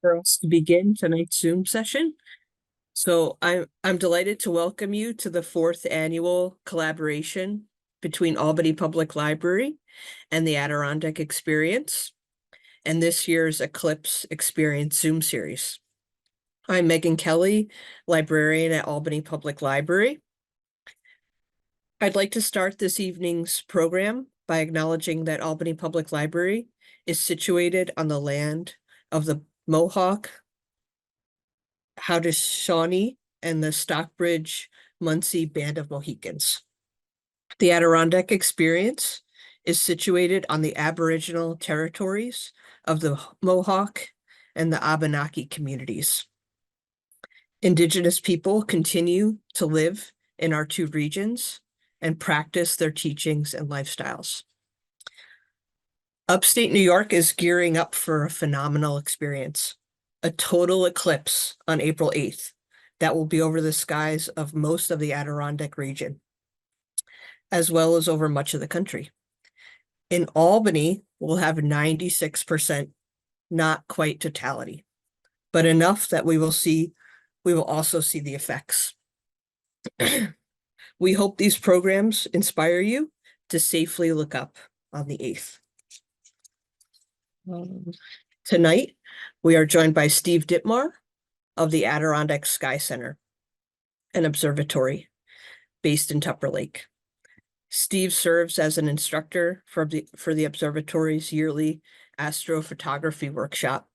for us to begin tonight's Zoom session. So I'm delighted to welcome you to the 4th annual collaboration between Albany Public Library and the Adirondack Experience, and this year's Eclipse Experience Zoom series. I'm Megan Kelly, librarian at Albany Public Library. I'd like to start this evening's program by acknowledging that Albany Public Library is situated on the land of the Mohawk, Haudenosaunee, and the Stockbridge Munsee Band of Mohicans. The Adirondack Experience is situated on the Aboriginal territories of the Mohawk and the Abenaki communities. Indigenous people continue to live in our two regions and practice their teachings and lifestyles. Upstate New York is gearing up for a phenomenal experience, a total eclipse on April 8th that will be over the skies of most of the Adirondack region, as well as over much of the country. In Albany, we'll have 96%, not quite totality, but enough that we will also see the effects. We hope these programs inspire you to safely look up on the 8th. Tonight, we are joined by Steve Dittmar of the Adirondack Sky Center, an observatory based in Tupper Lake. Steve serves as an instructor for the observatory's yearly astrophotography workshop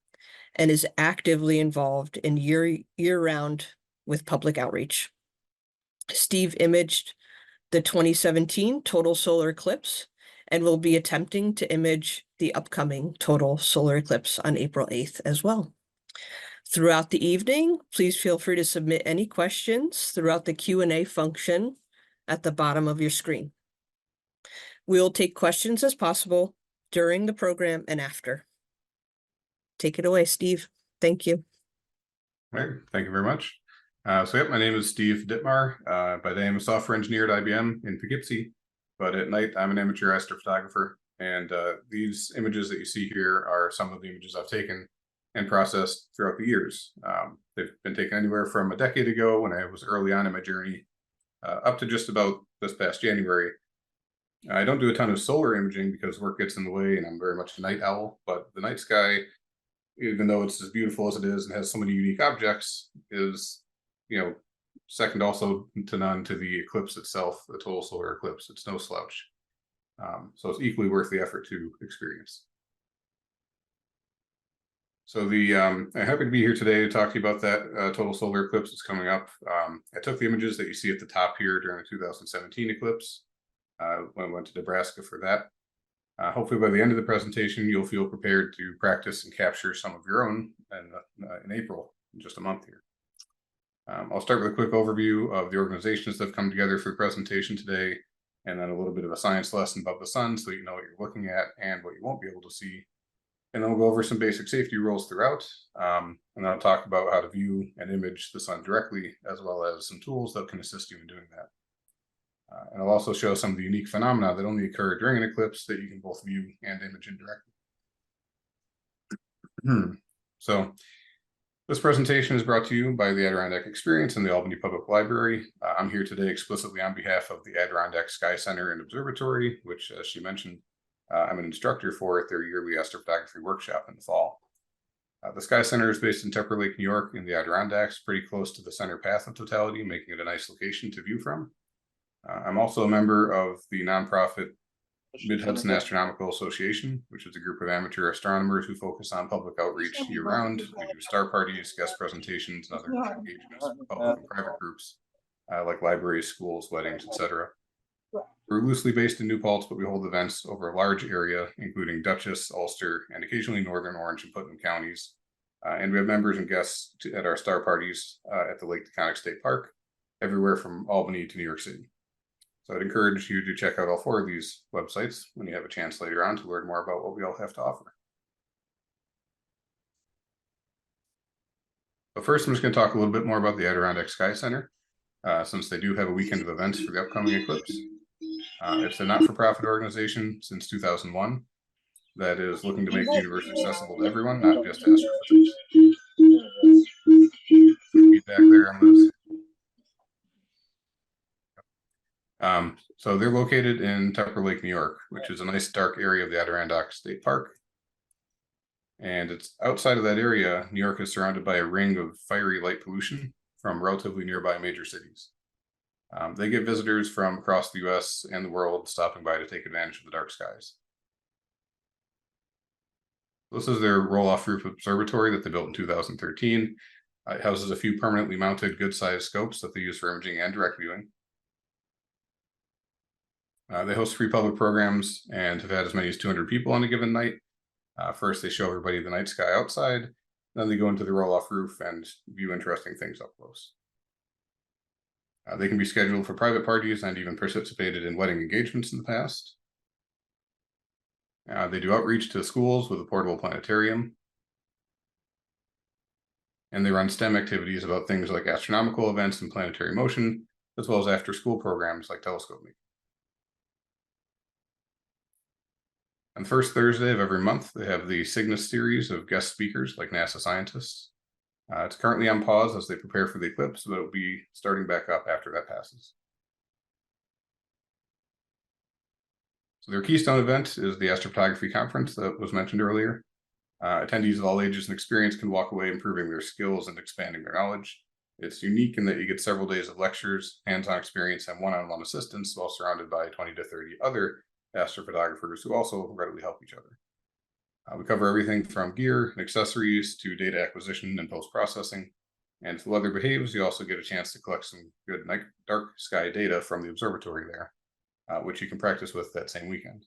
and is actively involved in year-round with public outreach. Steve imaged the 2017 total solar eclipse and will be attempting to image the upcoming total solar eclipse on April 8th as well. Throughout the evening, please feel free to submit any questions throughout the Q&A function at the bottom of your screen. We will take questions as possible during the program and after. Take it away, Steve. Thank you. All right, thank you very much. My name is Steve Dittmar. By day, I'm a software engineer at IBM in Poughkeepsie, but at night, I'm an amateur astrophotographer. And these images that you see here are some of the images I've taken and processed throughout the years. They've been taken anywhere from a decade ago when I was early on in my journey up to just about this past January. I don't do a ton of solar imaging because work gets in the way and I'm very much a night owl, but the night sky, even though it's as beautiful as it is and has so many unique objects, is, second also to none to the eclipse itself, the total solar eclipse. It's no slouch. So it's equally worth the effort to experience. So I'm happy to be here today to talk to you about that total solar eclipse that's coming up. I took the images that you see at the top here during the 2017 eclipse when I went to Nebraska for that. Hopefully by the end of the presentation, you'll feel prepared to practice and capture some of your own in April, in just a month here. I'll start with a quick overview of the organizations that have come together for the presentation today, and then a little bit of a science lesson about the sun so you know what you're looking at and what you won't be able to see. And then we'll go over some basic safety rules throughout, and then I'll talk about how to view and image the sun directly, as well as some tools that can assist you in doing that. And I'll also show some of the unique phenomena that only occur during an eclipse that you can both view and image indirectly. So this presentation is brought to you by the Adirondack Experience and the Albany Public Library. I'm here today explicitly on behalf of the Adirondack Sky Center and Observatory, which, as she mentioned, I'm an instructor for at their yearly astrophotography workshop in the fall. The Sky Center is based in Tupper Lake, New York, in the Adirondacks, pretty close to the center path of totality, making it a nice location to view from. I'm also a member of the nonprofit Mid-Hudson Astronomical Association, which is a group of amateur astronomers who focus on public outreach year-round. We do star parties, guest presentations, and other engagements with public and private groups, like libraries, schools, weddings, etc. We're loosely based in New Paltz, but we hold events over a large area, including Dutchess, Ulster, and occasionally Northern Orange and Putnam counties. And we have members and guests at our star parties at the Lake Taconic State Park, everywhere from Albany to New York City. So I'd encourage you to check out all 4 of these websites when you have a chance later on to learn more about what we all have to offer. But first, I'm just going to talk a little bit more about the Adirondack Sky Center, since they do have a weekend of events for the upcoming eclipse. It's a not-for-profit organization since 2001 that is looking to make the universe accessible to everyone, not just astrophysicists. So they're located in Tupper Lake, New York, which is a nice dark area of the Adirondack State Park. And it's outside of that area, New York is surrounded by a ring of fiery light pollution from relatively nearby major cities. They get visitors from across the US and the world stopping by to take advantage of the dark skies. This is their roll-off roof observatory that they built in 2013. It houses a few permanently mounted good-sized scopes that they use for imaging and direct viewing. They host free public programs and have had as many as 200 people on a given night. First, they show everybody the night sky outside. Then they go into the roll-off roof and view interesting things up close. They can be scheduled for private parties and even participated in wedding engagements in the past. They do outreach to schools with a portable planetarium. And they run STEM activities about things like astronomical events and planetary motion, as well as after-school programs like telescope making. On the first Thursday of every month, they have the Cygnus series of guest speakers like NASA scientists. It's currently on pause as they prepare for the eclipse, but it'll be starting back up after that passes. So their keystone event is the astrophotography conference that was mentioned earlier. Attendees of all ages and experience can walk away improving their skills and expanding their knowledge. It's unique in that you get several days of lectures, hands-on experience, and one-on-one assistance while surrounded by 20 to 30 other astrophotographers who also readily help each other. We cover everything from gear and accessories to data acquisition and post-processing. And if the weather behaves, you also get a chance to collect some good dark sky data from the observatory there, which you can practice with that same weekend.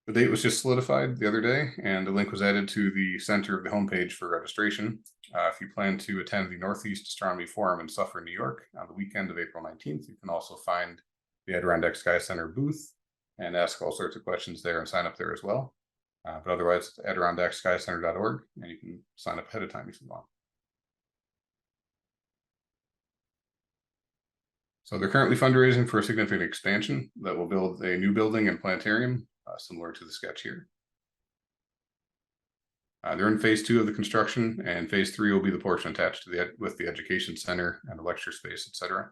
The date was just solidified the other day, and the link was added to the center of the homepage for registration. If you plan to attend the Northeast Astronomy Forum in Suffern, New York on the weekend of April 19th, you can also find the Adirondack Sky Center booth and ask all sorts of questions there and sign up there as well. But otherwise, it's adirondackskycenter.org, and you can sign up ahead of time if you want. So they're currently fundraising for a significant expansion that will build a new building and planetarium, similar to the sketch here. They're in phase 2 of the construction, and phase 3 will be the portion attached to with the education center and the lecture space, etc.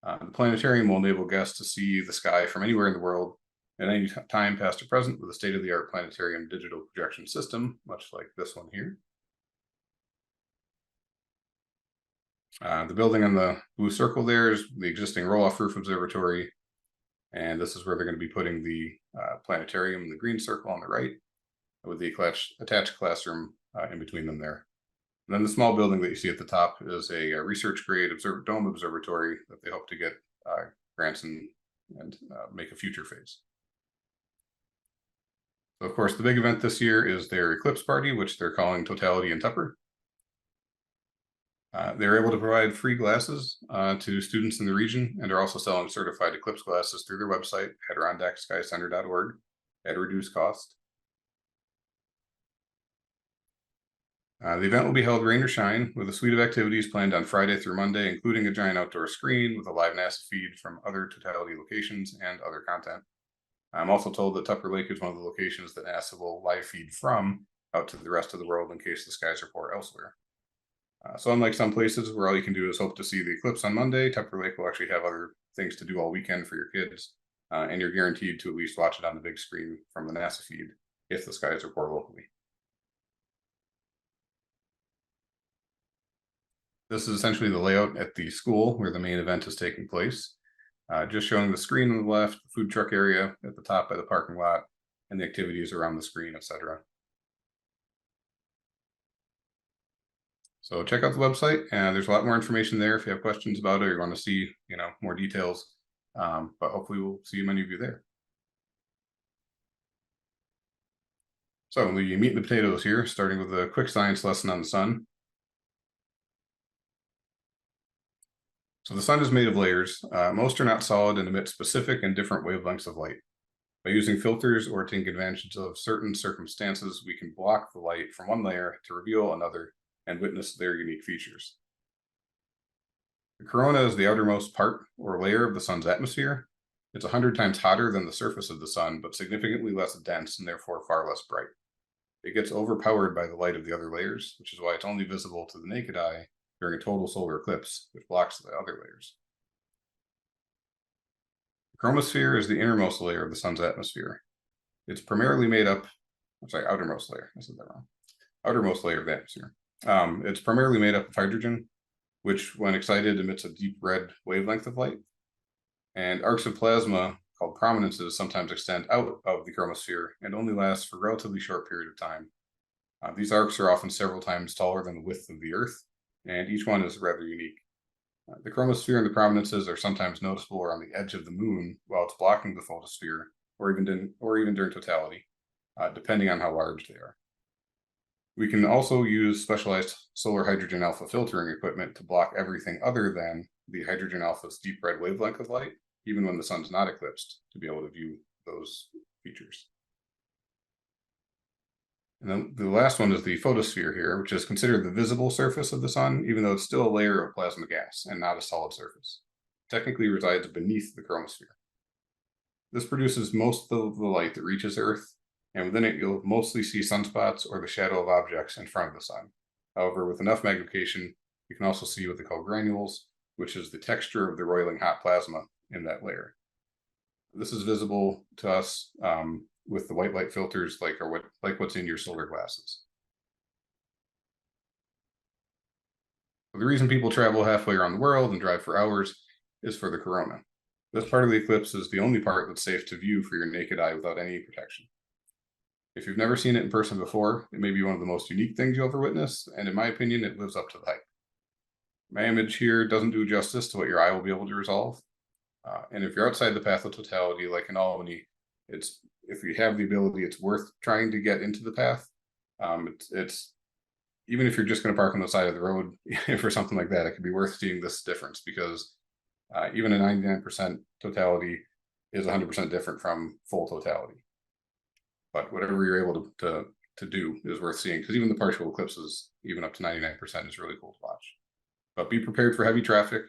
The planetarium will enable guests to see the sky from anywhere in the world at any time, past or present, with a state-of-the-art planetarium digital projection system, much like this one here. The building on the blue circle there is the existing roll-off roof observatory, and this is where they're going to be putting the planetarium in the green circle on the right, with the attached classroom in between them there. And then the small building that you see at the top is a research-grade dome observatory that they hope to get grants and make a future phase. So, of course, the big event this year is their Eclipse party, which they're calling Totality in Tupper. They're able to provide free glasses to students in the region, and are also selling certified Eclipse glasses through their website, adirondackskycenter.org, at a reduced cost. The event will be held rain or shine, with a suite of activities planned on Friday through Monday, including a giant outdoor screen with a live NASA feed from other Totality locations and other content. I'm also told that Tupper Lake is one of the locations that NASA will live feed from out to the rest of the world in case the skies are poor elsewhere. So unlike some places where all you can do is hope to see the eclipse on Monday, Tupper Lake will actually have other things to do all weekend for your kids, and you're guaranteed to at least watch it on the big screen from the NASA feed if the skies are poor locally. This is essentially the layout at the school where the main event is taking place. Just showing the screen on the left, the food truck area at the top by the parking lot, and the activities around the screen, etc. So check out the website, and there's a lot more information there if you have questions about it or you want to see, more details. But hopefully we'll see many of you there. So the meat and the potatoes here, starting with a quick science lesson on the sun. So the sun is made of layers. Most are not solid and emit specific and different wavelengths of light. By using filters or taking advantage of certain circumstances, we can block the light from one layer to reveal another and witness their unique features. The corona is the outermost part or layer of the sun's atmosphere. It's 100 times hotter than the surface of the sun, but significantly less dense and therefore far less bright. It gets overpowered by the light of the other layers, which is why it's only visible to the naked eye during a total solar eclipse, which blocks the other layers. chromosphere is the innermost layer of the sun's atmosphere. It's primarily made up, outermost layer, I said that wrong. Outermost layer of the atmosphere. It's primarily made up of hydrogen, which when excited emits a deep red wavelength of light. And arcs of plasma called prominences sometimes extend out of the chromosphere and only last for a relatively short period of time. These arcs are often several times taller than the width of the Earth, and each one is rather unique. The chromosphere and the prominences are sometimes noticeable around the edge of the moon while it's blocking the photosphere, or even during totality, depending on how large they are. We can also use specialized solar hydrogen alpha filtering equipment to block everything other than the hydrogen alpha's deep red wavelength of light, even when the sun's not eclipsed, to be able to view those features. And then the last one is the photosphere here, which is considered the visible surface of the sun, even though it's still a layer of plasma gas and not a solid surface. It technically resides beneath the chromosphere. This produces most of the light that reaches Earth, and within it you'll mostly see sunspots or the shadow of objects in front of the sun. However, with enough magnification, you can also see what they call granules, which is the texture of the roiling hot plasma in that layer. This is visible to us with the white light filters like what's in your solar glasses. The reason people travel halfway around the world and drive for hours is for the corona. This part of the eclipse is the only part that's safe to view for your naked eye without any protection. If you've never seen it in person before, it may be one of the most unique things you'll ever witness, and in my opinion, it lives up to the hype. My image here doesn't do justice to what your eye will be able to resolve. And if you're outside the path of totality, like in Albany, if you have the ability, it's worth trying to get into the path. It's even if you're just going to park on the side of the road for something like that, it could be worth seeing this difference, because even a 99% totality is 100% different from full totality. But whatever you're able to do is worth seeing, because even the partial eclipses, even up to 99%, is really cool to watch. But be prepared for heavy traffic.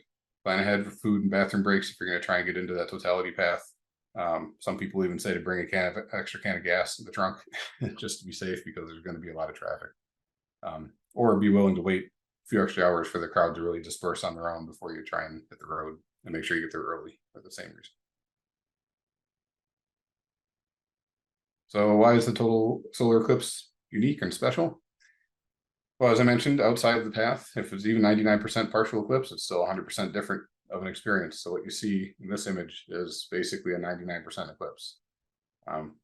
Plan ahead for food and bathroom breaks if you're going to try and get into that totality path. Some people even say to bring extra can of gas in the trunk just to be safe, because there's going to be a lot of traffic. Or be willing to wait a few extra hours for the crowd to really disperse on their own before you try and hit the road, and make sure you get there early for the same reason. So why is the total solar eclipse unique and special? Well, as I mentioned, outside of the path, if it's even 99% partial eclipse, it's still 100% different of an experience. So what you see in this image is basically a 99% eclipse.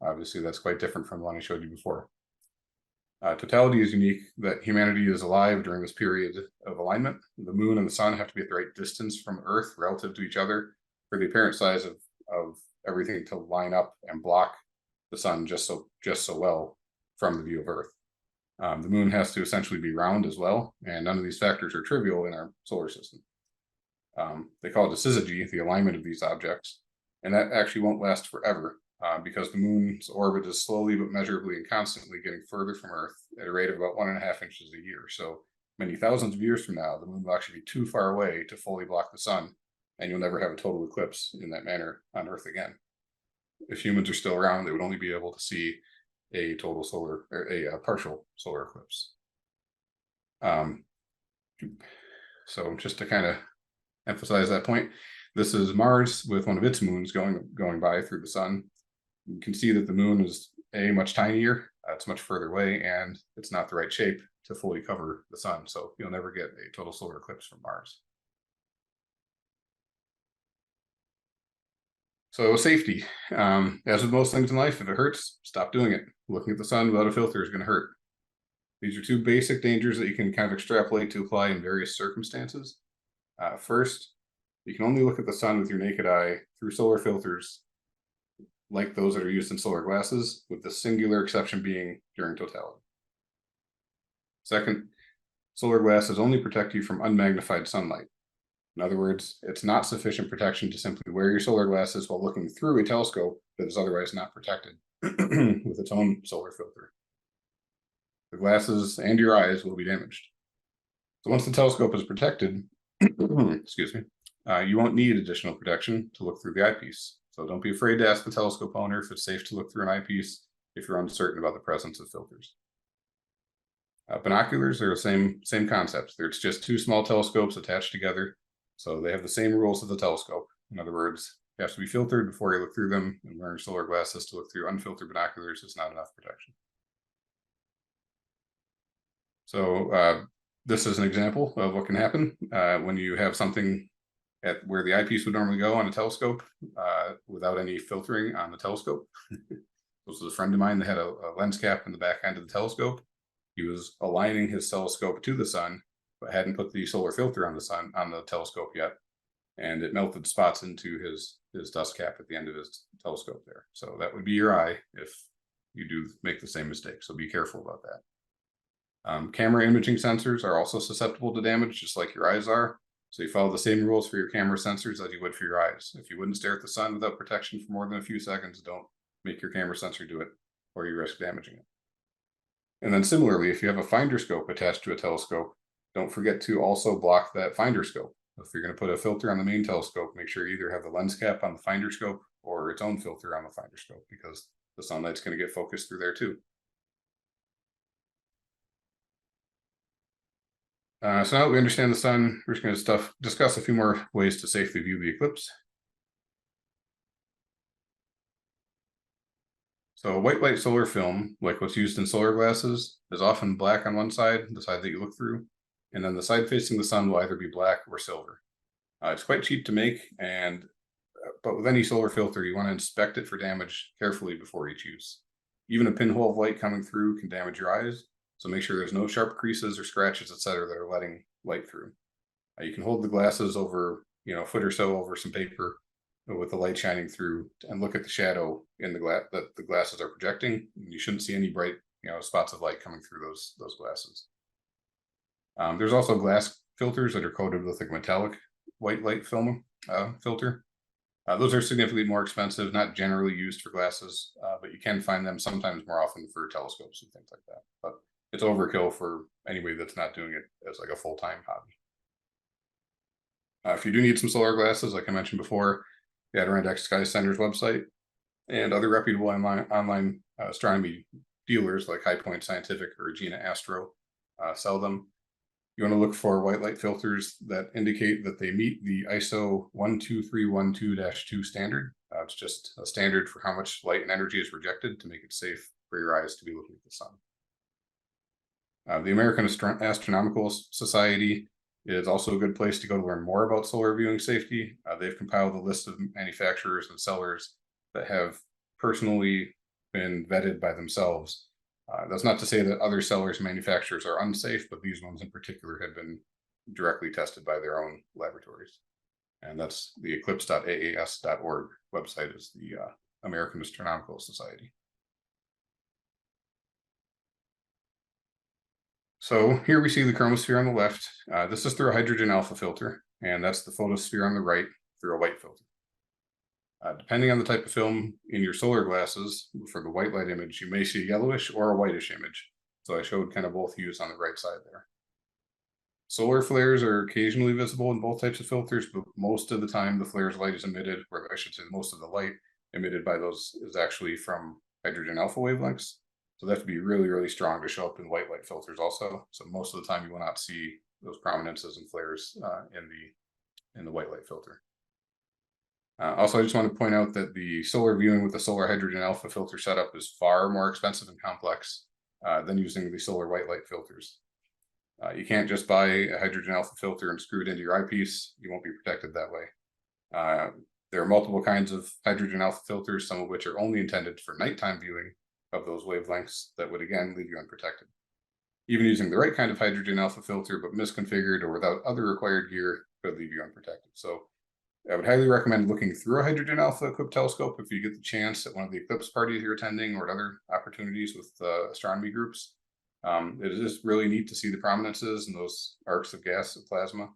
Obviously, that's quite different from the one I showed you before. Totality is unique that humanity is alive during this period of alignment. The moon and the sun have to be at the right distance from Earth relative to each other for the apparent size of everything to line up and block the sun just so well from the view of Earth. The moon has to essentially be round as well, and none of these factors are trivial in our solar system. They call it a syzygy, the alignment of these objects, and that actually won't last forever, because the moon's orbit is slowly but measurably and constantly getting further from Earth at a rate of about 1.5 inches a year. So many thousands of years from now, the moon will actually be too far away to fully block the sun, and you'll never have a total eclipse in that manner on Earth again. If humans are still around, they would only be able to see a partial solar eclipse. So just to kind of emphasize that point, this is Mars with one of its moons going by through the sun. You can see that the moon is much tinier, it's much further away, and it's not the right shape to fully cover the sun. So you'll never get a total solar eclipse from Mars. So safety, as with most things in life, if it hurts, stop doing it. Looking at the sun without a filter is going to hurt. These are two basic dangers that you can kind of extrapolate to apply in various circumstances. First, you can only look at the sun with your naked eye through solar filters like those that are used in solar glasses, with the singular exception being during totality. Second, solar glasses only protect you from unmagnified sunlight. In other words, it's not sufficient protection to simply wear your solar glasses while looking through a telescope that is otherwise not protected with its own solar filter. The glasses and your eyes will be damaged. So once the telescope is protected, excuse me, you won't need additional protection to look through the eyepiece. So don't be afraid to ask the telescope owner if it's safe to look through an eyepiece if you're uncertain about the presence of filters. Binoculars are the same concept. It's just two small telescopes attached together, so they have the same rules as the telescope. In other words, has to be filtered before you look through them, and wearing solar glasses to look through unfiltered binoculars is not enough protection. So this is an example of what can happen when you have something at where the eyepiece would normally go on a telescope without any filtering on the telescope. This was a friend of mine that had a lens cap in the back end of the telescope. He was aligning his telescope to the sun, but hadn't put the solar filter on the telescope yet, and it melted spots into his dust cap at the end of his telescope there. So that would be your eye if you do make the same mistake. So be careful about that. Camera imaging sensors are also susceptible to damage, just like your eyes are. So you follow the same rules for your camera sensors as you would for your eyes. If you wouldn't stare at the sun without protection for more than a few seconds, don't make your camera sensor do it, or you risk damaging it. And then similarly, if you have a finder scope attached to a telescope, don't forget to also block that finder scope. If you're going to put a filter on the main telescope, make sure you either have the lens cap on the finder scope or its own filter on the finder scope, because the sunlight's going to get focused through there too. So now that we understand the sun, we're just going to discuss a few more ways to safely view the eclipse. So white light solar film, like what's used in solar glasses, is often black on one side, the side that you look through, and then the side facing the sun will either be black or silver. It's quite cheap to make, but with any solar filter, you want to inspect it for damage carefully before each use. Even a pinhole of light coming through can damage your eyes, so make sure there's no sharp creases or scratches, etc., that are letting light through. You can hold the glasses over, a foot or so over some paper with the light shining through, and look at the shadow in the glass that the glasses are projecting. You shouldn't see any bright, spots of light coming through those glasses. There's also glass filters that are coated with a metallic white light film filter. Those are significantly more expensive, not generally used for glasses, but you can find them sometimes more often for telescopes and things like that. But it's overkill for anybody that's not doing it as like a full-time hobby. If you do need some solar glasses, like I mentioned before, the Adirondack Sky Center's website and other reputable online astronomy dealers like High Point Scientific or Regina Astro sell them. You want to look for white light filters that indicate that they meet the ISO 12312-2 standard. It's just a standard for how much light and energy is rejected to make it safe for your eyes to be looking at the sun. The American Astronomical Society is also a good place to go to learn more about solar viewing safety. They've compiled a list of manufacturers and sellers that have personally been vetted by themselves. That's not to say that other sellers and manufacturers are unsafe, but these ones in particular have been directly tested by their own laboratories. And that's the eclipse.aas.org website, is the American Astronomical Society. So here we see the chromosphere on the left. This is through a hydrogen alpha filter, and that's the photosphere on the right through a white filter. Depending on the type of film in your solar glasses, for the white light image, you may see a yellowish or a whitish image. So I showed kind of both hues on the right side there. Solar flares are occasionally visible in both types of filters, but most of the time the flare's light is emitted, or I should say most of the light emitted by those is actually from hydrogen alpha wavelengths. So they have to be really, really strong to show up in white light filters also. So most of the time you will not see those prominences and flares in the white light filter. Also, I just want to point out that the solar viewing with the solar hydrogen alpha filter setup is far more expensive and complex than using the solar white light filters. You can't just buy a hydrogen alpha filter and screw it into your eyepiece. You won't be protected that way. There are multiple kinds of hydrogen alpha filters, some of which are only intended for nighttime viewing of those wavelengths that would again leave you unprotected. Even using the right kind of hydrogen alpha filter, but misconfigured or without other required gear, could leave you unprotected. So I would highly recommend looking through a hydrogen alpha equipped telescope if you get the chance at one of the eclipse parties you're attending or at other opportunities with astronomy groups. It is really neat to see the prominences and those arcs of gas and plasma,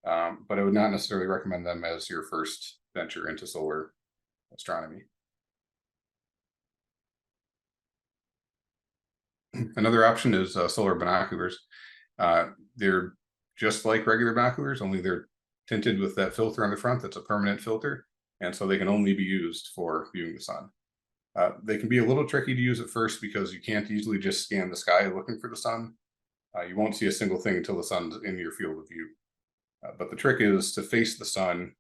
but I would not necessarily recommend them as your first venture into solar astronomy. Another option is solar binoculars. They're just like regular binoculars, only they're tinted with that filter on the front that's a permanent filter, and so they can only be used for viewing the sun. They can be a little tricky to use at first because you can't easily just scan the sky looking for the sun. You won't see a single thing until the sun's in your field of view. But the trick is to face the sun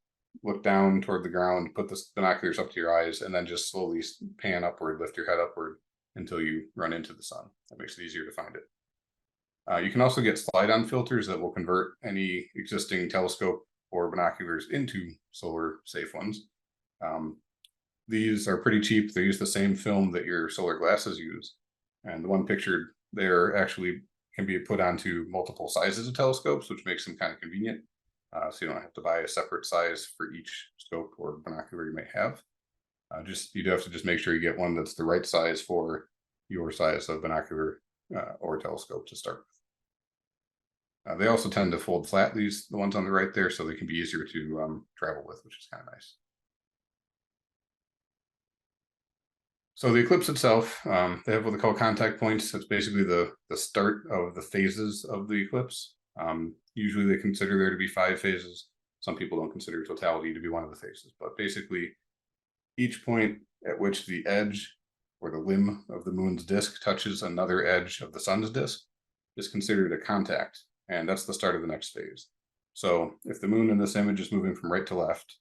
look down toward the ground, put the binoculars up to your eyes, and then just slowly pan upward, lift your head upward until you run into the sun. That makes it easier to find it. You can also get slide-on filters that will convert any existing telescope or binoculars into solar-safe ones. These are pretty cheap. They use the same film that your solar glasses use. And the one pictured there actually can be put onto multiple sizes of telescopes, which makes them kind of convenient. So you don't have to buy a separate size for each scope or binocular you may have. You do have to just make sure you get one that's the right size for your size of binocular or telescope to start with. They also tend to fold flat, the ones on the right there, so they can be easier to travel with, which is kind of nice. So the eclipse itself, they have what they call contact points. It's basically the start of the phases of the eclipse. Usually they consider there to be 5 phases. Some people don't consider totality to be one of the phases, but basically each point at which the edge or the limb of the moon's disk touches another edge of the sun's disk is considered a contact, and that's the start of the next phase. So if the moon in this image is moving from right to left,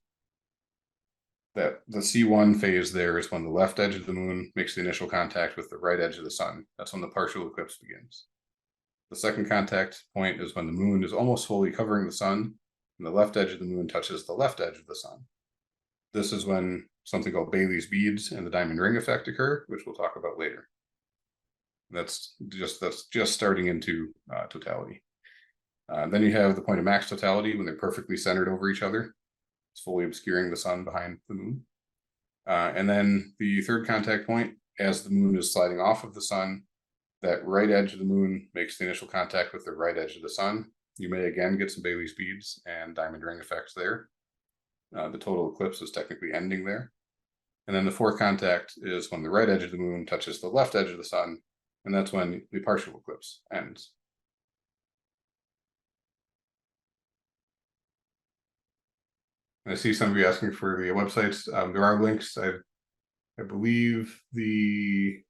that the C1 phase there is when the left edge of the moon makes the initial contact with the right edge of the sun. That's when the partial eclipse begins. The second contact point is when the moon is almost fully covering the sun, and the left edge of the moon touches the left edge of the sun. This is when something called Bailey's beads and the diamond ring effect occur, which we'll talk about later. That's just starting into totality. Then you have the point of max totality when they're perfectly centered over each other. It's fully obscuring the sun behind the moon. And then the third contact point, as the moon is sliding off of the sun, that right edge of the moon makes the initial contact with the right edge of the sun. You may again get some Bailey's beads and diamond ring effects there. The total eclipse is technically ending there. And then the fourth contact is when the right edge of the moon touches the left edge of the sun, and that's when the partial eclipse ends. I see some of you asking for the websites. There are links. I believe the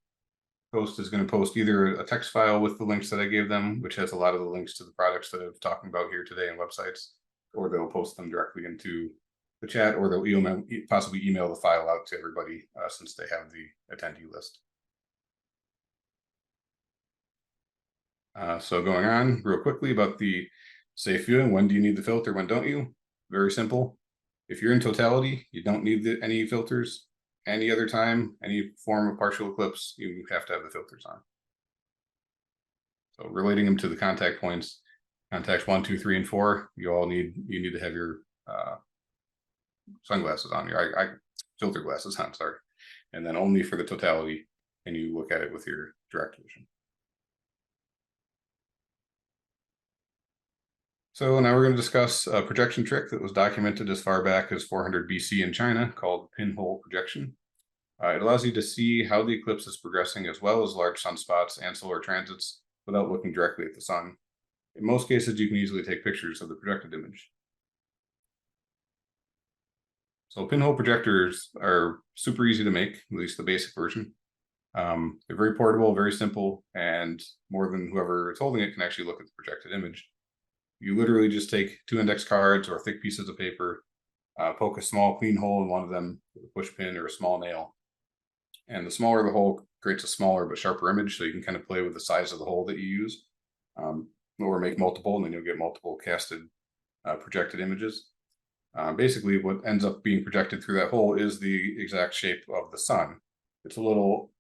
host is going to post either a text file with the links that I gave them, which has a lot of the links to the products that I'm talking about here today and websites, or they'll post them directly into the chat, or they'll possibly email the file out to everybody since they have the attendee list. So going on real quickly about the safe viewing, when do you need the filter, when don't you? Very simple. If you're in totality, you don't need any filters. Any other time, any form of partial eclipse, you have to have the filters on. So relating them to the contact points, contacts 1, 2, 3, and 4, you need to have your sunglasses on, your filter glasses on, sorry. And then only for the totality, and you look at it with your direct vision. So now we're going to discuss a projection trick that was documented as far back as 400 BC in China called pinhole projection. It allows you to see how the eclipse is progressing as well as large sunspots and solar transits without looking directly at the sun. In most cases, you can easily take pictures of the projected image. So pinhole projectors are super easy to make, at least the basic version. They're very portable, very simple, and more than whoever is holding it can actually look at the projected image. You literally just take 2 index cards or thick pieces of paper, poke a small clean hole in one of them with a push pin or a small nail. And the smaller the hole creates a smaller but sharper image, so you can kind of play with the size of the hole that you use, or make multiple, and then you'll get multiple casted projected images. Basically, what ends up being projected through that hole is the exact shape of the sun. It's a little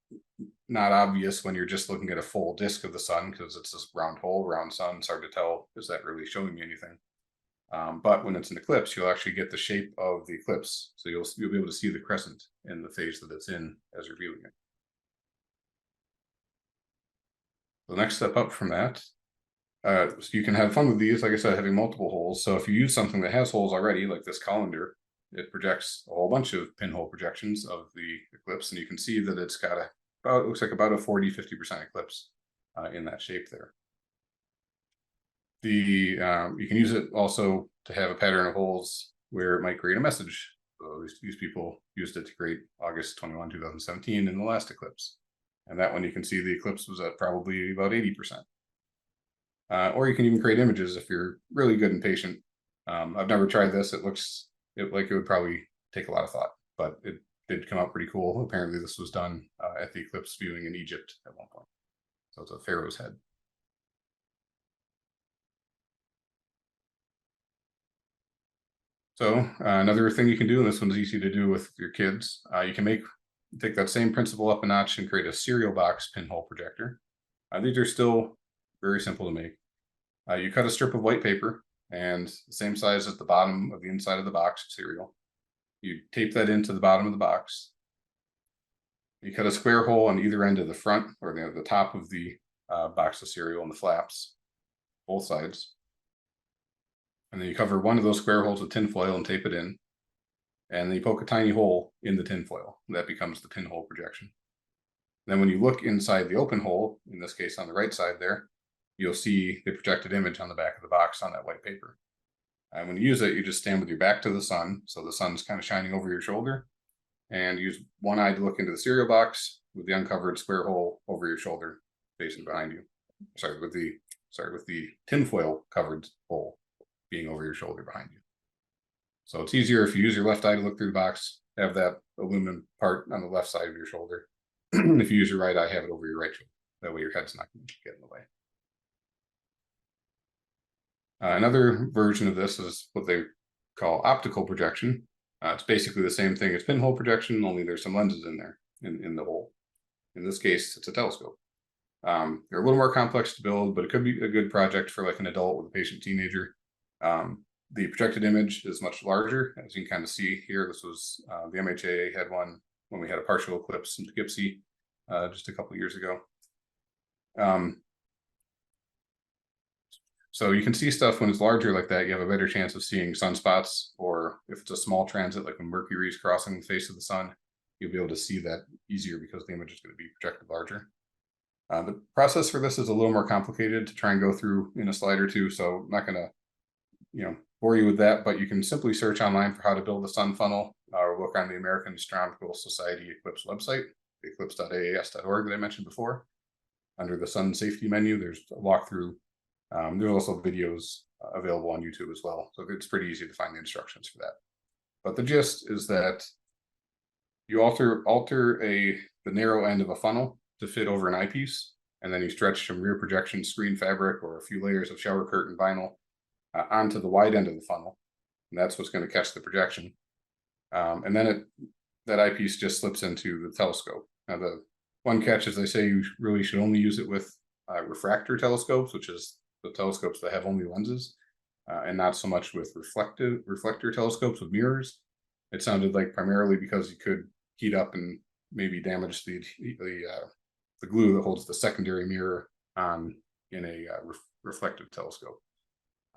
not obvious when you're just looking at a full disk of the sun because it's this round hole, round sun. It's hard to tell, is that really showing me anything? But when it's an eclipse, you'll actually get the shape of the eclipse. So you'll be able to see the crescent in the phase that it's in as you're viewing it. The next step up from that, so you can have fun with these, like I said, having multiple holes. So if you use something that has holes already, like this colander, it projects a whole bunch of pinhole projections of the eclipse, and you can see that it's got it looks like about a 40–50% eclipse in that shape there. You can use it also to have a pattern of holes where it might create a message. So these people used it to create August 21, 2017 in the last eclipse. And that one you can see the eclipse was at probably about 80%. Or you can even create images if you're really good and patient. I've never tried this. It looks it would probably take a lot of thought, but it did come out pretty cool. Apparently this was done at the eclipse viewing in Egypt at one point. So it's a pharaoh's head. So another thing you can do, and this one's easy to do with your kids, you can take that same principle up a notch and create a cereal box pinhole projector. These are still very simple to make. You cut a strip of white paper and the same size as the bottom of the inside of the box of cereal. You tape that into the bottom of the box. You cut a square hole on either end of the front or the top of the box of cereal and the flaps, both sides. And then you cover one of those square holes with tin foil and tape it in. And then you poke a tiny hole in the tin foil. That becomes the pinhole projection. Then when you look inside the open hole, in this case on the right side there, you'll see the projected image on the back of the box on that white paper. And when you use it, you just stand with your back to the sun. So the sun's kind of shining over your shoulder. And use one eye to look into the cereal box with the uncovered square hole over your shoulder facing behind you. With the tinfoil covered hole being over your shoulder behind you. So it's easier if you use your left eye to look through the box, have that aluminum part on the left side of your shoulder. If you use your right eye, have it over your right shoulder. That way your head's not going to get in the way. Another version of this is what they call optical projection. It's basically the same thing as pinhole projection, only there's some lenses in there in the hole. In this case, it's a telescope. They're a little more complex to build, but it could be a good project for like an adult with a patient teenager. The projected image is much larger, as you can kind of see here. This was the MHA had one when we had a partial eclipse in Poughkeepsie just a couple of years ago. So you can see stuff when it's larger like that. You have a better chance of seeing sunspots, or if it's a small transit, like when Mercury is crossing the face of the sun, you'll be able to see that easier because the image is going to be projected larger. The process for this is a little more complicated to try and go through in a slide or two, so I'm not going to, bore you with that, but you can simply search online for how to build a sun funnel, or look on the American Astronomical Society Eclipse website, eclipse.aas.org that I mentioned before. Under the sun safety menu, there's a walkthrough. There's also videos available on YouTube as well, so it's pretty easy to find the instructions for that. But the gist is that you alter the narrow end of a funnel to fit over an eyepiece, and then you stretch some rear projection screen fabric or a few layers of shower curtain vinyl onto the wide end of the funnel, and that's what's going to catch the projection. And then that eyepiece just slips into the telescope. Now, the one catch is they say you really should only use it with refractor telescopes, which is the telescopes that have only lenses, and not so much with reflector telescopes with mirrors. It sounded like primarily because you could heat up and maybe damage the glue that holds the secondary mirror on in a reflective telescope.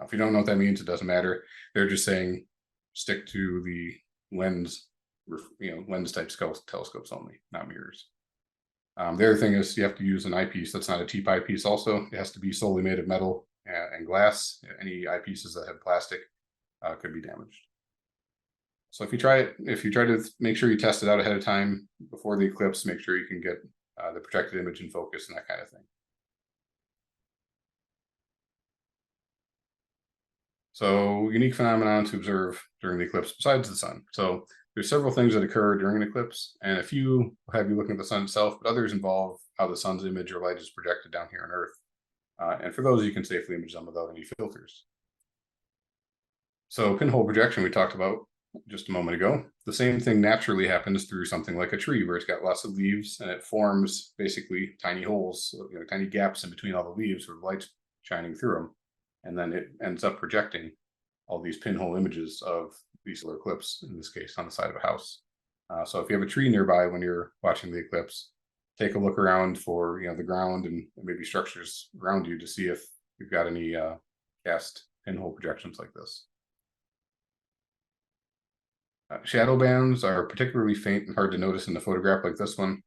If you don't know what that means, it doesn't matter. They're just saying stick to the lens, lens type telescopes only, not mirrors. The other thing is you have to use an eyepiece that's not a cheap eyepiece also. It has to be solely made of metal and glass. Any eyepieces that have plastic could be damaged. So if you try to make sure you test it out ahead of time before the eclipse, make sure you can get the projected image in focus and that kind of thing. So unique phenomenon to observe during the eclipse besides the sun. So there's several things that occur during an eclipse, and a few will have you looking at the sun itself, but others involve how the sun's image or light is projected down here on Earth. And for those, you can safely image them without any filters. So pinhole projection we talked about just a moment ago. The same thing naturally happens through something like a tree where it's got lots of leaves and it forms basically tiny holes, tiny gaps in between all the leaves where the light's shining through them. And then it ends up projecting all these pinhole images of the solar eclipse, in this case, on the side of a house. So if you have a tree nearby when you're watching the eclipse, take a look around for the ground and maybe structures around you to see if you've got any cast pinhole projections like this. Shadow bands are particularly faint and hard to notice in a photograph like this one.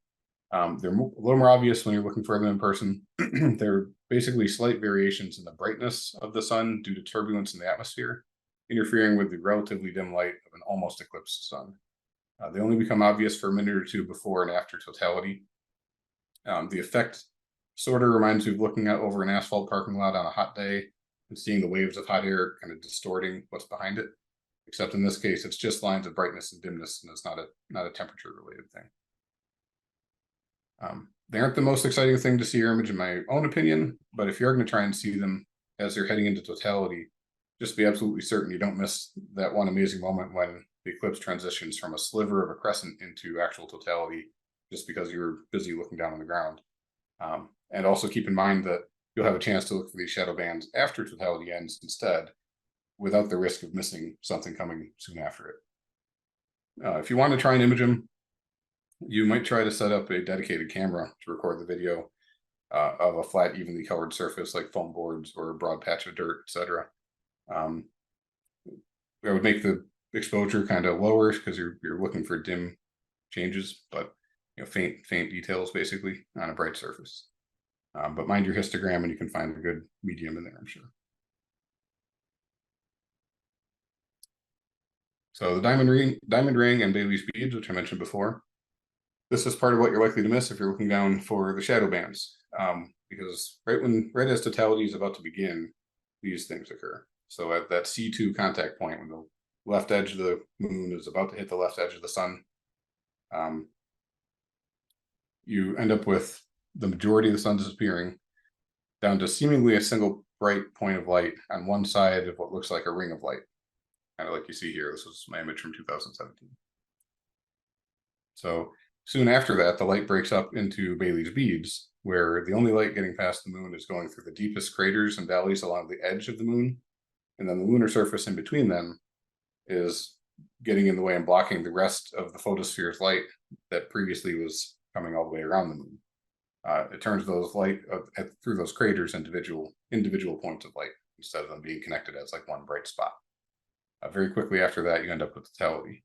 They're a little more obvious when you're looking for them in person. They're basically slight variations in the brightness of the sun due to turbulence in the atmosphere, interfering with the relatively dim light of an almost eclipsed sun. They only become obvious for a minute or two before and after totality. The effect sort of reminds you of looking out over an asphalt parking lot on a hot day and seeing the waves of hot air kind of distorting what's behind it. except in this case, it's just lines of brightness and dimness, and it's not a temperature related thing. They aren't the most exciting thing to see your image in my own opinion, but if you're going to try and see them as they're heading into totality, just be absolutely certain you don't miss that one amazing moment when the eclipse transitions from a sliver of a crescent into actual totality, just because you're busy looking down on the ground. And also keep in mind that you'll have a chance to look for these shadow bands after totality ends instead, without the risk of missing something coming soon after it. If you want to try and image them, you might try to set up a dedicated camera to record the video of a flat, evenly colored surface like foam boards or a broad patch of dirt, etc. That would make the exposure kind of lower because you're looking for dim changes, but faint details basically on a bright surface. But mind your histogram, and you can find a good medium in there, I'm sure. So the diamond ring and Bailey's beads, which I mentioned before, this is part of what you're likely to miss if you're looking down for the shadow bands, because right as totality is about to begin, these things occur. So at that C2 contact point, when the left edge of the moon is about to hit the left edge of the sun, you end up with the majority of the sun disappearing down to seemingly a single bright point of light on one side of what looks like a ring of light, kind of like you see here. This was my image from 2017. So soon after that, the light breaks up into Bailey's beads, where the only light getting past the moon is going through the deepest craters and valleys along the edge of the moon, and then the lunar surface in between them is getting in the way and blocking the rest of the photosphere's light that previously was coming all the way around the moon. It turns those light through those craters individual points of light instead of them being connected as like one bright spot. Very quickly after that, you end up with totality.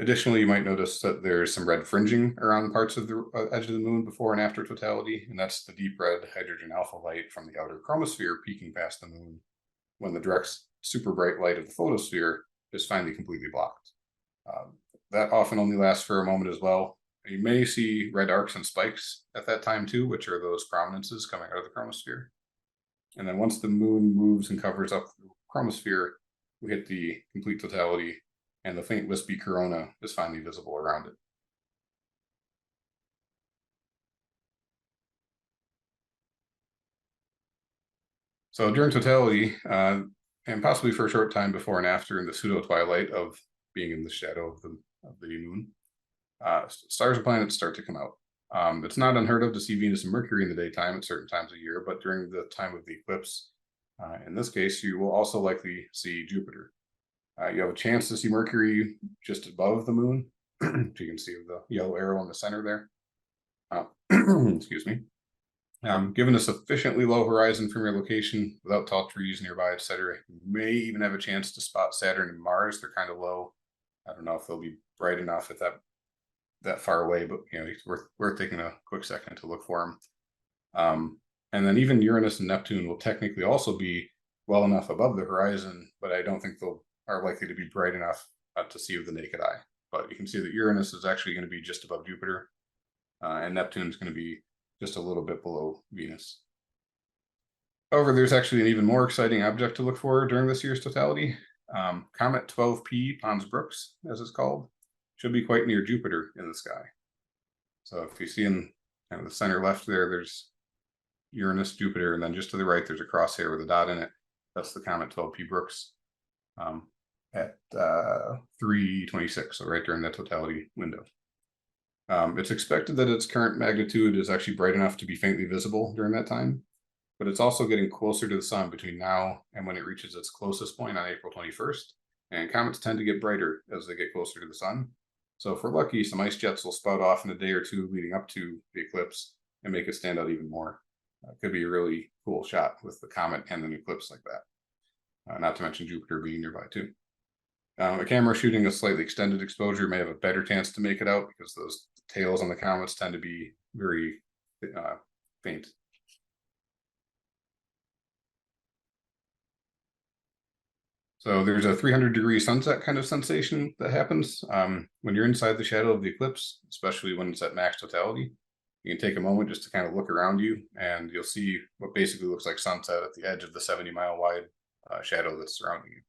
Additionally, you might notice that there's some red fringing around parts of the edge of the moon before and after totality, and that's the deep red hydrogen alpha light from the outer chromosphere peeking past the moon when the direct super bright light of the photosphere is finally completely blocked. That often only lasts for a moment as well. You may see red arcs and spikes at that time too, which are those prominences coming out of the chromosphere. And then once the moon moves and covers up the chromosphere, we hit the complete totality, and the faint wispy corona is finally visible around it. So during totality, and possibly for a short time before and after in the pseudo-twilight of being in the shadow of the moon, stars and planets start to come out. It's not unheard of to see Venus and Mercury in the daytime at certain times of year, but during the time of the eclipse, in this case, you will also likely see Jupiter. You have a chance to see Mercury just above the moon. You can see the yellow arrow in the center there. Excuse me. Given a sufficiently low horizon from your location, without tall trees nearby, etc., you may even have a chance to spot Saturn and Mars. They're kind of low. I don't know if they'll be bright enough at that far away, but it's worth taking a quick second to look for them. And then even Uranus and Neptune will technically also be well enough above the horizon, but I don't think they'll are likely to be bright enough to see with the naked eye. But you can see that Uranus is actually going to be just above Jupiter, and Neptune is going to be just a little bit below Venus. However, there's actually an even more exciting object to look for during this year's totality. Comet 12P Pons-Brooks, as it's called, should be quite near Jupiter in the sky. So if you see in kind of the center left there's Uranus, Jupiter, and then just to the right, there's a crosshair with a dot in it. That's the comet 12P Brooks at 3:26, so right during that totality window. It's expected that its current magnitude is actually bright enough to be faintly visible during that time, but it's also getting closer to the sun between now and when it reaches its closest point on April 21st, and comets tend to get brighter as they get closer to the sun. So if we're lucky, some ice jets will spout off in a day or two leading up to the eclipse and make it stand out even more. It could be a really cool shot with the comet and an eclipse like that. Not to mention Jupiter being nearby too. A camera shooting a slightly extended exposure may have a better chance to make it out because those tails on the comets tend to be very faint. So there's a 300-degree sunset kind of sensation that happens when you're inside the shadow of the eclipse, especially when it's at max totality. You can take a moment just to kind of look around you, and you'll see what basically looks like sunset at the edge of the 70-mile wide shadow that's surrounding you.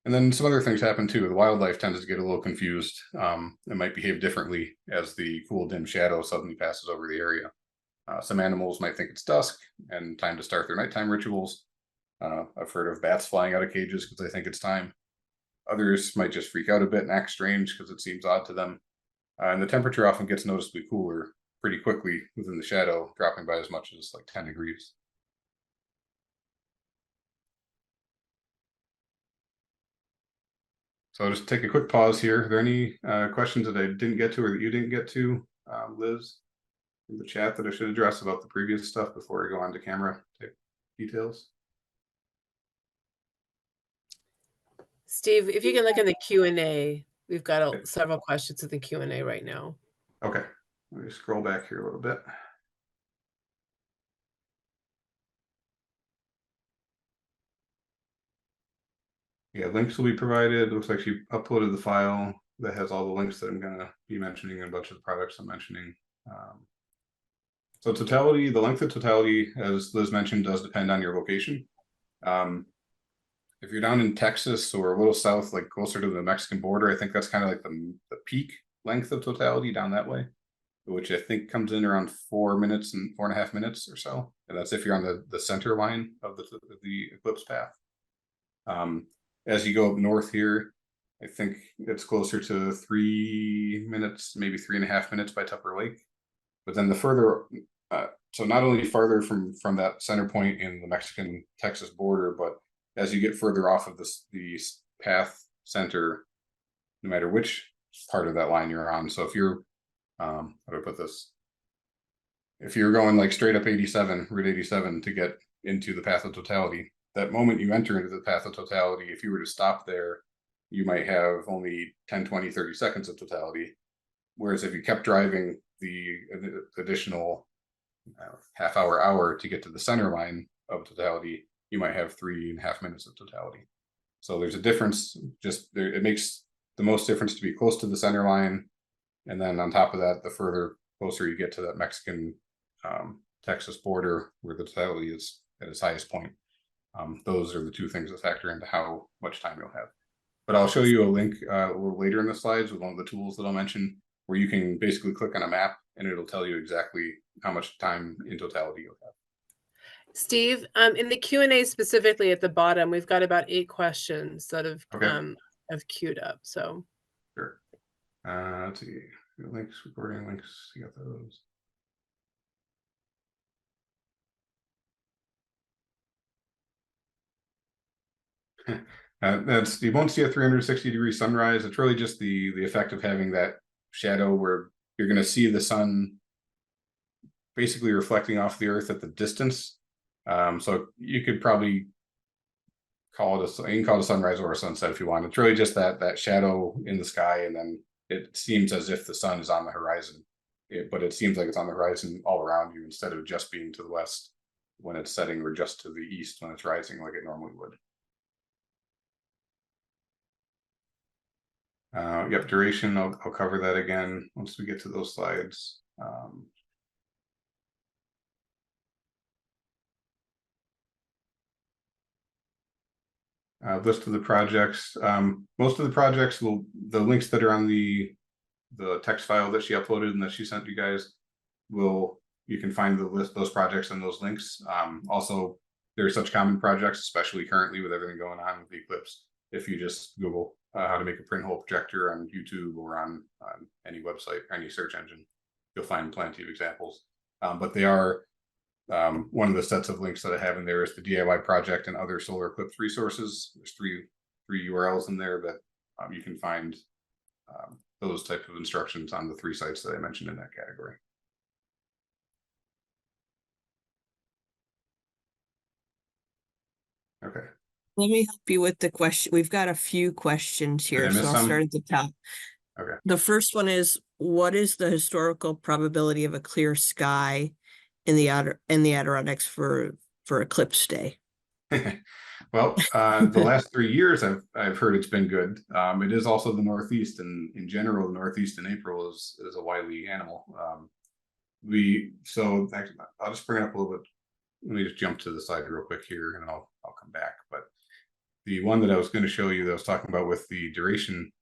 And then some other things happen too. The wildlife tends to get a little confused. It might behave differently as the cool dim shadow suddenly passes over the area. Some animals might think it's dusk and time to start their nighttime rituals. I've heard of bats flying out of cages because they think it's time. Others might just freak out a bit and act strange because it seems odd to them. And the temperature often gets noticeably cooler pretty quickly within the shadow, dropping by as much as like 10 degrees. So I'll just take a quick pause here. Are there any questions that I didn't get to or that you didn't get to, Liz, in the chat that I should address about the previous stuff before I go on to camera type details? Steve, if you can look in the Q&A, we've got several questions in the Q&A right now. Okay, let me scroll back here a little bit. Yeah, links will be provided. Looks like she uploaded the file that has all the links that I'm going to be mentioning and a bunch of the products I'm mentioning. So totality, the length of totality, as Liz mentioned, does depend on your location. If you're down in Texas or a little south, like closer to the Mexican border, I think that's kind of like the peak length of totality down that way, which I think comes in around 4 minutes and 4.5 minutes or so. And that's if you're on the center line of the eclipse path. As you go up north here, I think it's closer to 3 minutes, maybe 3.5 minutes by Tupper Lake. But then the further, so not only farther from that center point in the Mexican-Texas border, but as you get further off of the path center, no matter which part of that line you're on. So if you're, how do I put this? If you're going like straight up 87, Route 87 to get into the path of totality, that moment you enter into the path of totality, if you were to stop there, you might have only 10, 20, 30 seconds of totality. Whereas if you kept driving the additional half hour to get to the center line of totality, you might have 3.5 minutes of totality. So there's a difference. Just there, it makes the most difference to be close to the center line. And then on top of that, the further closer you get to that Mexican Texas border where the totality is at its highest point. Those are the two things that factor into how much time you'll have. But I'll show you a link a little later in the slides with one of the tools that I'll mention, where you can basically click on a map and it'll tell you exactly how much time in totality you'll have. Steve, in the Q&A specifically at the bottom, we've got about 8 questions that have queued up. So sure. Let's see, links, recording links. You got those. That's, you won't see a 360-degree sunrise. It's really just the effect of having that shadow where you're going to see the sun basically reflecting off the earth at the distance. So you could probably call it a sunrise or a sunset if you want. It's really just that shadow in the sky, and then it seems as if the sun is on the horizon, but it seems like it's on the horizon all around you instead of just being to the west when it's setting, or just to the east when it's rising like it normally would. Yep, duration, I'll cover that again once we get to those slides. List of the projects. Most of the projects the links that are on the text file that she uploaded and that she sent you guys you can find the list, those projects and those links. Also, there are such common projects, especially currently with everything going on with the Eclipse. If you just Google how to make a print hole projector on YouTube or on any website, any search engine, you'll find plenty of examples. But they are one of the sets of links that I have in there is the DIY project and other solar eclipse resources. There's three URLs in there that you can find those type of instructions on the 3 sites that I mentioned in that category. Okay. Let me help you with the question. We've got a few questions here, so I'll start at the top. Okay. The first one is, what is the historical probability of a clear sky in the Adirondacks for eclipse day? Well, the last 3 years I've heard it's been good. It is also the Northeast, and in general, the Northeast in April is a wily animal. So actually, I'll just bring it up a little bit. Let me just jump to the slide real quick here, and I'll come back. But The one that I was going to show you that I was talking about with the duration,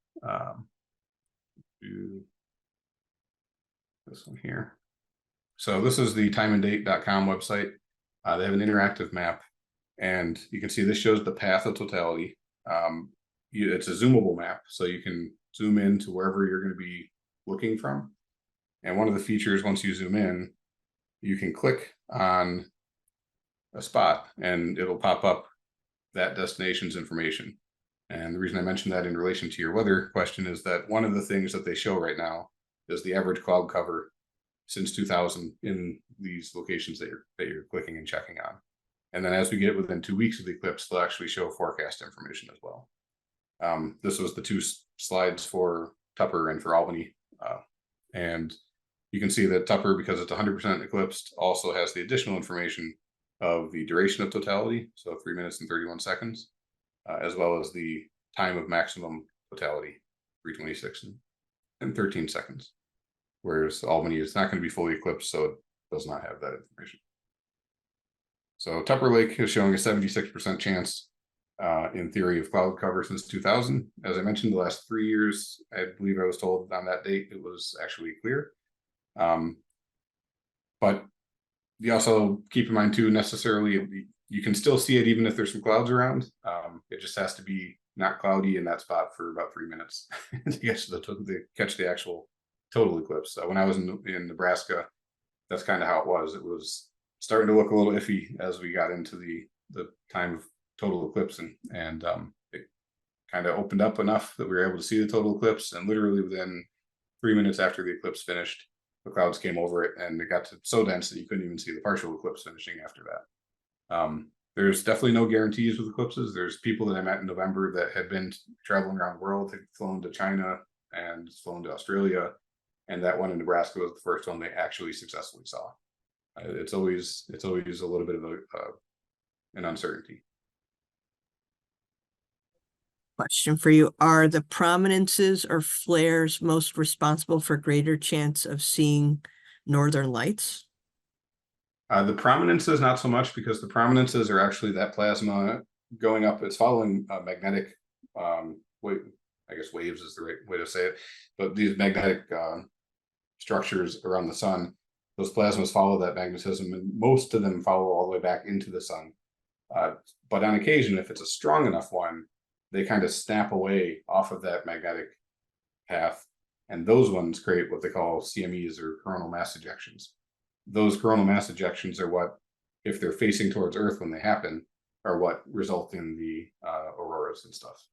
this one here. So this is the timeanddate.com website. They have an interactive map, and you can see this shows the path of totality. It's a zoomable map, so you can zoom in to wherever you're going to be looking from. And one of the features, once you zoom in, you can click on a spot and it'll pop up that destination's information. And the reason I mentioned that in relation to your weather question is that one of the things that they show right now is the average cloud cover since 2000 in these locations that you're clicking and checking on. And then as we get within 2 weeks of the eclipse, they'll actually show forecast information as well. This was the 2 slides for Tupper and for Albany. And you can see that Tupper, because it's 100% eclipsed, also has the additional information of the duration of totality, so 3 minutes and 31 seconds, as well as the time of maximum totality, 3:26 and 13 seconds. Whereas Albany is not going to be fully eclipsed, so it does not have that information. So Tupper Lake is showing a 76% chance in theory of cloud cover since 2000. As I mentioned, the last 3 years, I believe I was told on that date, it was actually clear. But you also keep in mind too, necessarily, you can still see it even if there's some clouds around. It just has to be not cloudy in that spot for about 3 minutes to catch the actual total eclipse. When I was in Nebraska, that's kind of how it was. It was starting to look a little iffy as we got into the time of total eclipse, and it kind of opened up enough that we were able to see the total eclipse. And literally within 3 minutes after the eclipse finished, the clouds came over it, and it got so dense that you couldn't even see the partial eclipse finishing after that. There's definitely no guarantees with eclipses. There's people that I met in November that had been traveling around the world, had flown to China and flown to Australia, and that one in Nebraska was the first one they actually successfully saw. It's always a little bit of an uncertainty. Question for you. Are the prominences or flares most responsible for greater chance of seeing northern lights? The prominences, not so much, because the prominences are actually that plasma going up. It's following magnetic, I guess waves is the right way to say it, but these magnetic structures around the sun, those plasmas follow that magnetism, and most of them follow all the way back into the sun. But on occasion, if it's a strong enough one, they kind of snap away off of that magnetic path, and those ones create what they call CMEs, or coronal mass ejections. Those coronal mass ejections are what, if they're facing towards Earth when they happen, are what result in the auroras and stuff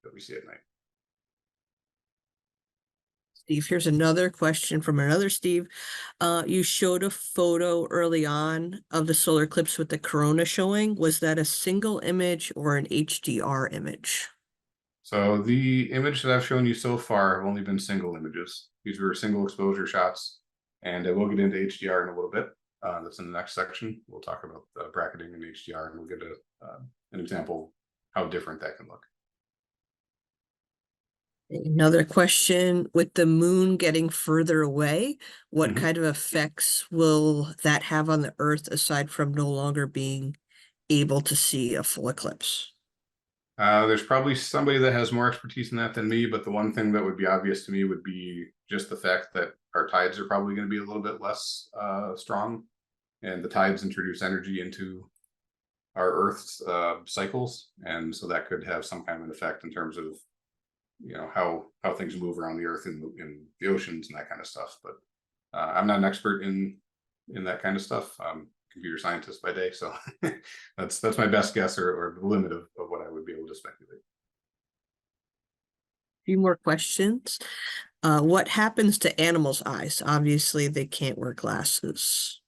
that we see at night. Steve, here's another question from another Steve. You showed a photo early on of the solar eclipse with the corona showing. Was that a single image or an HDR image? So the image that I've shown you so far have only been single images. These were single exposure shots, and we'll get into HDR in a little bit. That's in the next section. We'll talk about bracketing and HDR, and we'll get an example of how different that can look. Another question, with the moon getting further away, what kind of effects will that have on the Earth aside from no longer being able to see a full eclipse? There's probably somebody that has more expertise in that than me, but the one thing that would be obvious to me would be just the fact that our tides are probably going to be a little bit less strong, and the tides introduce energy into our Earth's cycles, and so that could have some kind of an effect in terms of, you know, how things move around the Earth in the oceans and that kind of stuff. But I'm not an expert in that kind of stuff. I'm a computer scientist by day, so that's my best guess, or the limit of what I would be able to speculate. A few more questions. What happens to animals' eyes? Obviously, they can't wear glasses.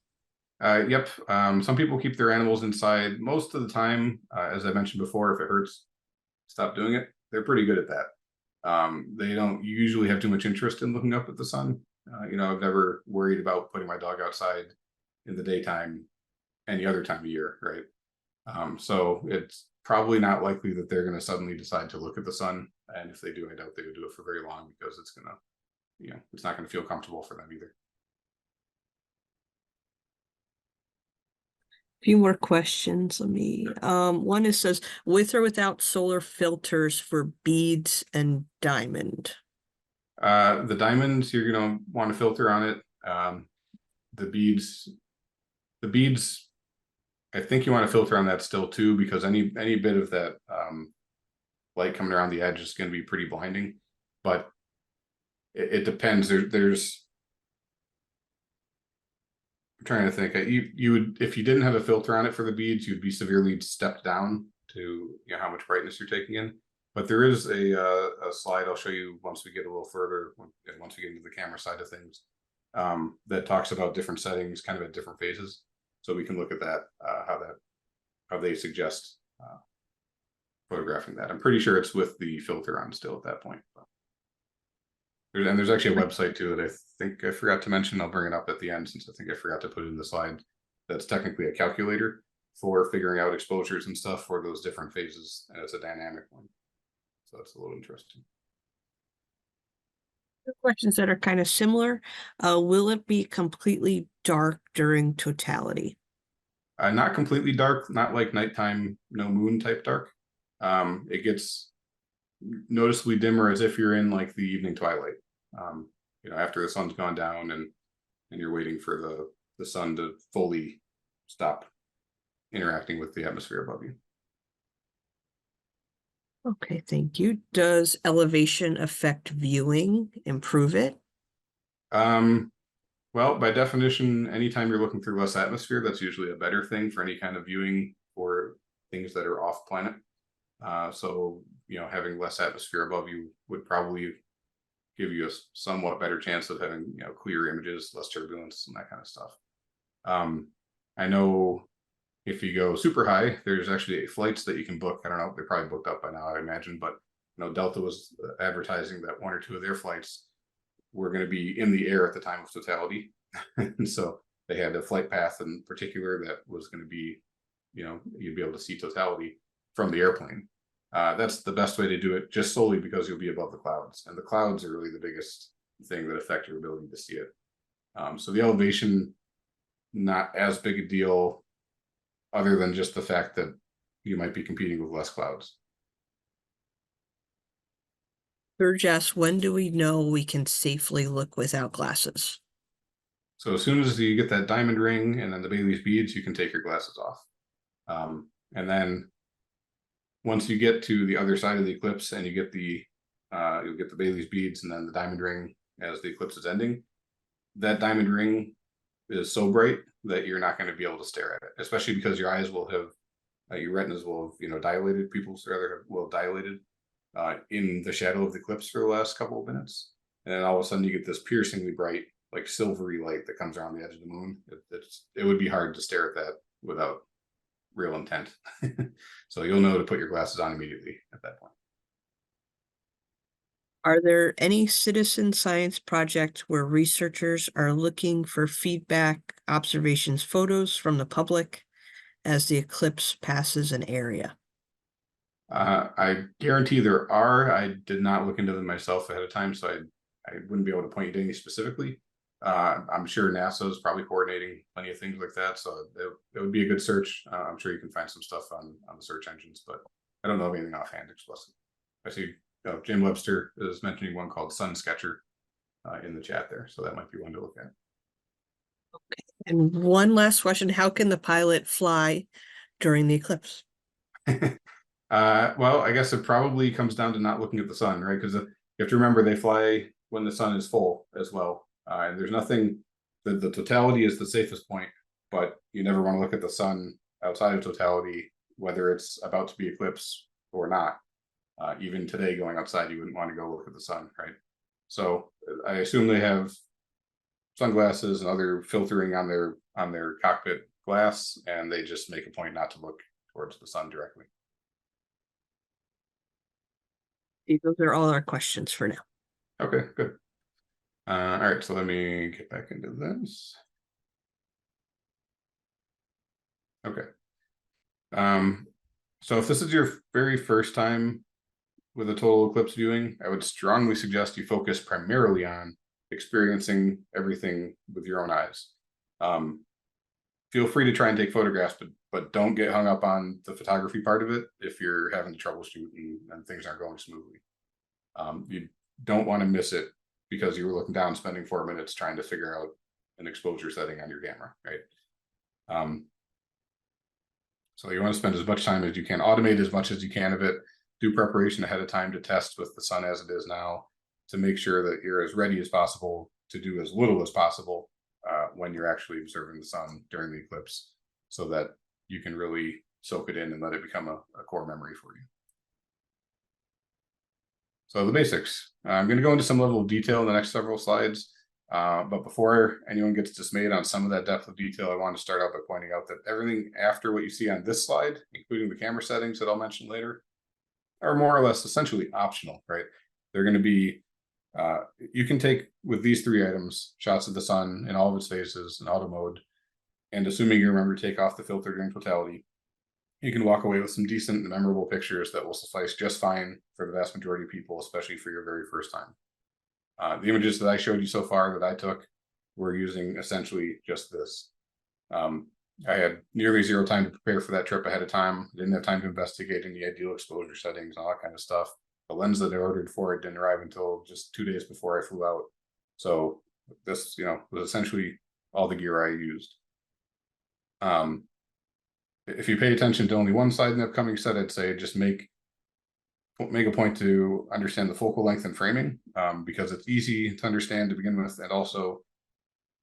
Yep. Some people keep their animals inside. Most of the time, as I mentioned before, if it hurts, stop doing it. They're pretty good at that. They don't usually have too much interest in looking up at the sun. You know, I've never worried about putting my dog outside in the daytime any other time of year, right? So it's probably not likely that they're going to suddenly decide to look at the sun. And if they do, I doubt they would do it for very long, because it's going to, you know, it's not going to feel comfortable for them either. Few more questions. One is says, with or without solar filters for beads and diamond? The diamonds, you're going to want to filter on it. The beads, I think you want to filter on that still too, because any bit of that light coming around the edge is going to be pretty blinding. But it depends. There's I'm trying to think. You would, if you didn't have a filter on it for the beads, you'd be severely stepped down to how much brightness you're taking in. But there is a slide I'll show you once we get a little further, once we get into the camera side of things, that talks about different settings, kind of at different phases. So we can look at that, how they suggest photographing that. I'm pretty sure it's with the filter on still at that point. There's actually a website too that I think I forgot to mention. I'll bring it up at the end since I think I forgot to put it in the slide. That's technically a calculator for figuring out exposures and stuff for those different phases, and it's a dynamic one. So it's a little interesting. Questions that are kind of similar. Will it be completely dark during totality? Not completely dark, not like nighttime, no moon type dark. It gets noticeably dimmer as if you're in like the evening twilight. After the sun's gone down and you're waiting for the sun to fully stop interacting with the atmosphere above you. Okay, thank you. Does elevation affect viewing, improve it? Well, by definition, anytime you're looking through less atmosphere, that's usually a better thing for any kind of viewing for things that are off planet. So, having less atmosphere above you would probably give you a somewhat better chance of having, clear images, less turbulence and that kind of stuff. I know if you go super high, there's actually flights that you can book. I don't know, they're probably booked up by now, I imagine, but Delta was advertising that one or two of their flights were going to be in the air at the time of totality. And so they had a flight path in particular that was going to be, you'd be able to see totality from the airplane. That's the best way to do it, just solely because you'll be above the clouds, and the clouds are really the biggest thing that affect your ability to see it. So the elevation, not as big a deal, other than just the fact that you might be competing with less clouds. Serge asks, when do we know we can safely look without glasses? So as soon as you get that diamond ring and then the Bailey's beads, you can take your glasses off. And then once you get to the other side of the eclipse and you get you'll get the Bailey's beads and then the diamond ring as the eclipse is ending, that diamond ring is so bright that you're not going to be able to stare at it, especially because your eyes will have, your retinas will have, dilated, people's rather will have dilated in the shadow of the eclipse for the last couple of minutes. And then all of a sudden you get this piercingly bright, like silvery light that comes around the edge of the moon. It would be hard to stare at that without real intent. So you'll know to put your glasses on immediately at that point. Are there any citizen science projects where researchers are looking for feedback, observations, photos from the public as the eclipse passes an area? I guarantee there are. I did not look into them myself ahead of time, so I wouldn't be able to point you to any specifically. I'm sure NASA is probably coordinating plenty of things like that, so it would be a good search. I'm sure you can find some stuff on the search engines, but I don't know of anything offhand explicit. I see Jim Webster is mentioning one called Sun Sketcher in the chat there, so that might be one to look at. Okay, and one last question: how can the pilot fly during the eclipse? Well, I guess it probably comes down to not looking at the sun, right? Because you have to remember they fly when the sun is full as well. And there's nothing, the totality is the safest point, but you never want to look at the sun outside of totality, whether it's about to be eclipsed or not. Even today, going outside, you wouldn't want to go look at the sun, right? So I assume they have sunglasses and other filtering on their cockpit glass, and they just make a point not to look towards the sun directly. Those are all our questions for now. Okay, good. All right, so let me get back into this. Okay. So if this is your very first time with a total eclipse viewing, I would strongly suggest you focus primarily on experiencing everything with your own eyes. If feel free to try and take photographs, but don't get hung up on the photography part of it if you're having to troubleshoot and things aren't going smoothly. You don't want to miss it because you were looking down, spending 4 minutes trying to figure out an exposure setting on your camera, right? So you want to spend as much time as you can, automate as much as you can of it, do preparation ahead of time to test with the sun as it is now, to make sure that you're as ready as possible to do as little as possible when you're actually observing the sun during the eclipse, so that you can really soak it in and let it become a core memory for you. So the basics. I'm going to go into some level of detail in the next several slides. But before anyone gets dismayed on some of that depth of detail, I want to start out by pointing out that everything after what you see on this slide, including the camera settings that I'll mention later, are more or less essentially optional, right? They're going to be, you can take with these 3 items, shots of the sun in all of its phases in auto mode, and assuming you remember to take off the filter during totality, you can walk away with some decent and memorable pictures that will suffice just fine for the vast majority of people, especially for your very first time. The images that I showed you so far that I took were using essentially just this. I had nearly 0 time to prepare for that trip ahead of time. I didn't have time to investigate any ideal exposure settings and all that kind of stuff. The lens that I ordered for it didn't arrive until just 2 days before I flew out. So this, was essentially all the gear I used. If you pay attention to only one side in the upcoming set, I'd say just make a point to understand the focal length and framing, because it's easy to understand to begin with, and also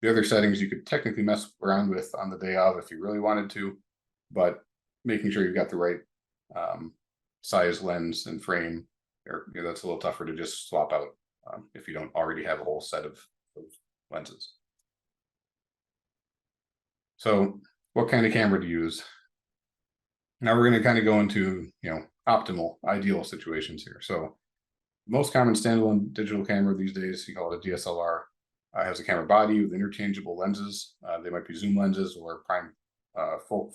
the other settings you could technically mess around with on the day of if you really wanted to, but making sure you've got the right size lens and frame, or that's a little tougher to just swap out if you don't already have a whole set of lenses. So what kind of camera to use? Now we're going to kind of go into, optimal, ideal situations here. So most common standalone digital camera these days, you call it a DSLR, has a camera body with interchangeable lenses. They might be zoom lenses or prime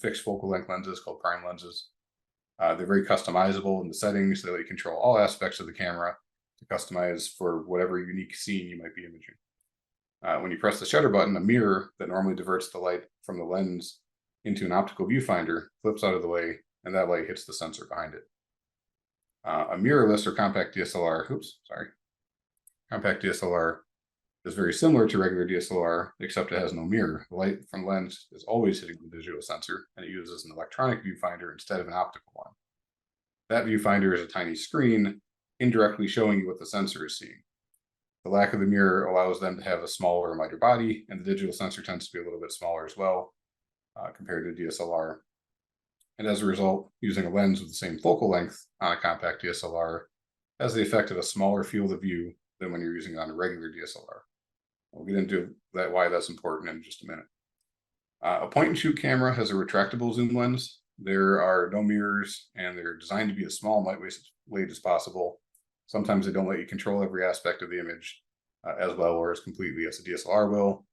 fixed focal length lenses called prime lenses. They're very customizable in the settings so that you control all aspects of the camera to customize for whatever unique scene you might be imaging. When you press the shutter button, a mirror that normally diverts the light from the lens into an optical viewfinder flips out of the way, and that light hits the sensor behind it. A mirrorless or compact DSLR, compact DSLR is very similar to regular DSLR, except it has no mirror. The light from the lens is always hitting the digital sensor, and it uses an electronic viewfinder instead of an optical one. That viewfinder is a tiny screen indirectly showing you what the sensor is seeing. The lack of the mirror allows them to have a smaller and lighter body, and the digital sensor tends to be a little bit smaller as well compared to DSLR. And as a result, using a lens with the same focal length on a compact DSLR has the effect of a smaller field of view than when you're using it on a regular DSLR. We'll get into that, why that's important in just a minute. A point and shoot camera has a retractable zoom lens. There are no mirrors, and they're designed to be as small and lightweight as possible. Sometimes they don't let you control every aspect of the image as well or as completely as a DSLR will.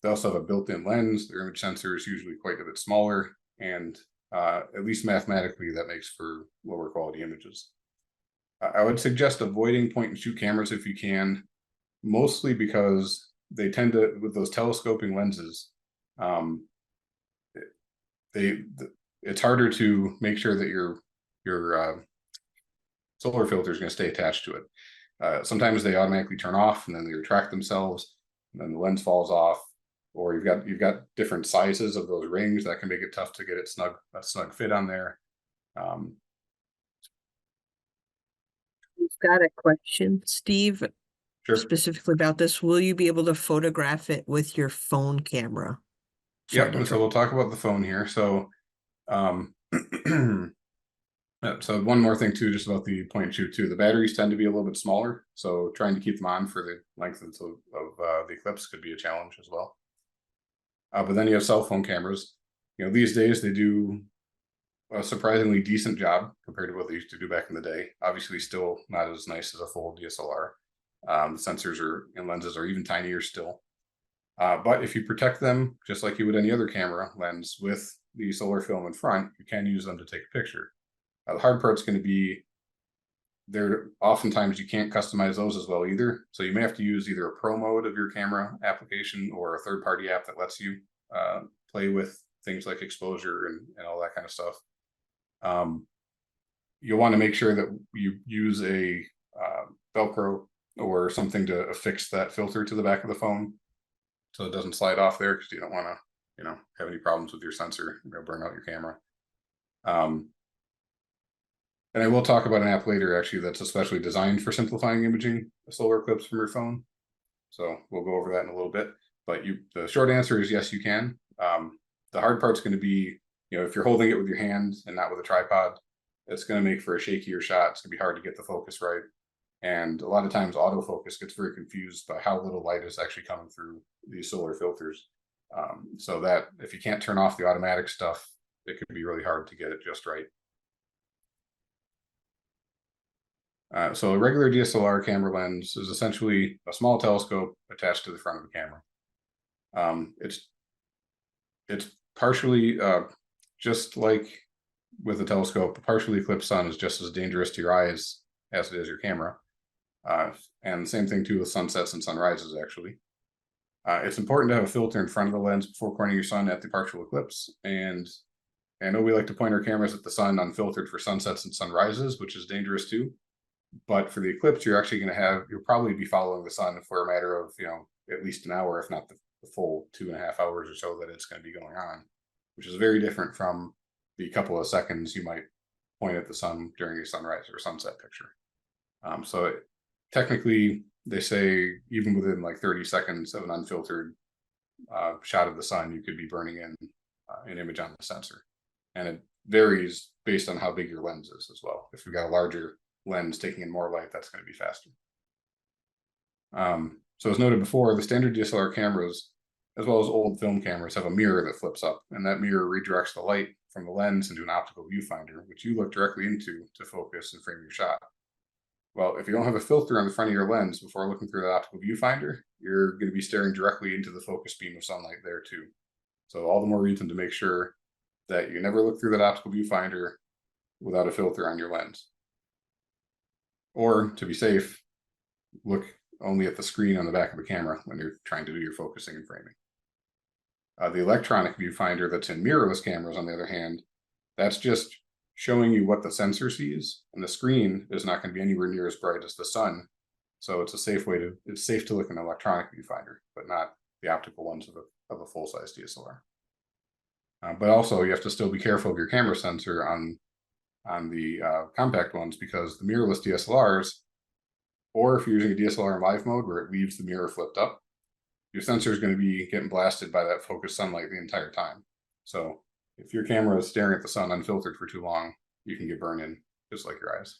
They also have a built-in lens. Their image sensor is usually quite a bit smaller, and at least mathematically, that makes for lower quality images. I would suggest avoiding point and shoot cameras if you can, mostly because they tend to, with those telescoping lenses, it's harder to make sure that your solar filter is going to stay attached to it. Sometimes they automatically turn off and then they retract themselves, and then the lens falls off. Or you've got different sizes of those rings that can make it tough to get it a snug fit on there. We've got a question, Steve, Sure. specifically about this. Will you be able to photograph it with your phone camera? Yep, and so we'll talk about the phone here. So, so one more thing too, just about the point and shoot too. The batteries tend to be a little bit smaller, so trying to keep them on for the length of the eclipse could be a challenge as well. But then you have cell phone cameras. These days they do a surprisingly decent job compared to what they used to do back in the day. Obviously, still not as nice as a full DSLR. The sensors and lenses are even tinier still. But if you protect them just like you would any other camera lens with the solar film in front, you can use them to take a picture. The hard part's going to be oftentimes you can't customize those as well either. So you may have to use either a pro mode of your camera application or a third-party app that lets you play with things like exposure and all that kind of stuff. You'll want to make sure that you use a Velcro or something to affix that filter to the back of the phone so it doesn't slide off there, because you don't want to, you know, have any problems with your sensor, you know, burn out your camera. And I will talk about an app later, actually, that's especially designed for simplifying imaging a solar eclipse from your phone. So we'll go over that in a little bit. But the short answer is yes, you can. The hard part's going to be, you know, if you're holding it with your hand and not with a tripod, it's going to make for a shakier shot. It's going to be hard to get the focus right. And a lot of times autofocus gets very confused by how little light is actually coming through these solar filters. So that if you can't turn off the automatic stuff, it can be really hard to get it just right. So a regular DSLR camera lens is essentially a small telescope attached to the front of the camera. It's partially just like with a telescope, partially eclipsed sun is just as dangerous to your eyes as it is your camera. And the same thing too with sunsets and sunrises, actually. It's important to have a filter in front of the lens before pointing your sun at the partial eclipse. And I know we like to point our cameras at the sun unfiltered for sunsets and sunrises, which is dangerous too. But for the eclipse, you're actually going to you'll probably be following the sun for a matter of, you know, at least an hour, if not the full 2.5 hours or so that it's going to be going on, which is very different from the couple of seconds you might point at the sun during a sunrise or sunset picture. So technically, they say even within like 30 seconds of an unfiltered shot of the sun, you could be burning in an image on the sensor. And it varies based on how big your lens is as well. If you've got a larger lens taking in more light, that's going to be faster. So as noted before, the standard DSLR cameras, as well as old film cameras, have a mirror that flips up, and that mirror redirects the light from the lens into an optical viewfinder, which you look directly into to focus and frame your shot. Well, if you don't have a filter on the front of your lens before looking through that optical viewfinder, you're going to be staring directly into the focus beam of sunlight there too. So all the more reason to make sure that you never look through that optical viewfinder without a filter on your lens. Or, to be safe, look only at the screen on the back of the camera when you're trying to do your focusing and framing. The electronic viewfinder that's in mirrorless cameras, on the other hand, that's just showing you what the sensor sees, and the screen is not going to be anywhere near as bright as the sun. So it's safe to look in an electronic viewfinder, but not the optical ones of a full-size DSLR. But also, you have to still be careful of your camera sensor on the compact ones, because the mirrorless DSLRs, or if you're using a DSLR in live mode where it leaves the mirror flipped up, your sensor is going to be getting blasted by that focused sunlight the entire time. So if your camera is staring at the sun unfiltered for too long, you can get burned in just like your eyes.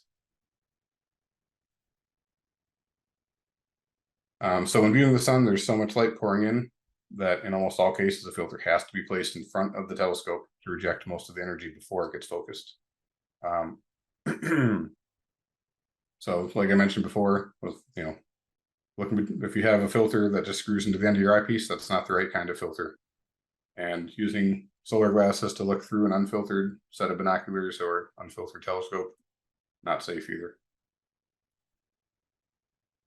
So when viewing the sun, there's so much light pouring in that in almost all cases, a filter has to be placed in front of the telescope to reject most of the energy before it gets focused. So like I mentioned before, with, you know, if you have a filter that just screws into the end of your eyepiece, that's not the right kind of filter. And using solar glasses to look through an unfiltered set of binoculars or unfiltered telescope, not safe either.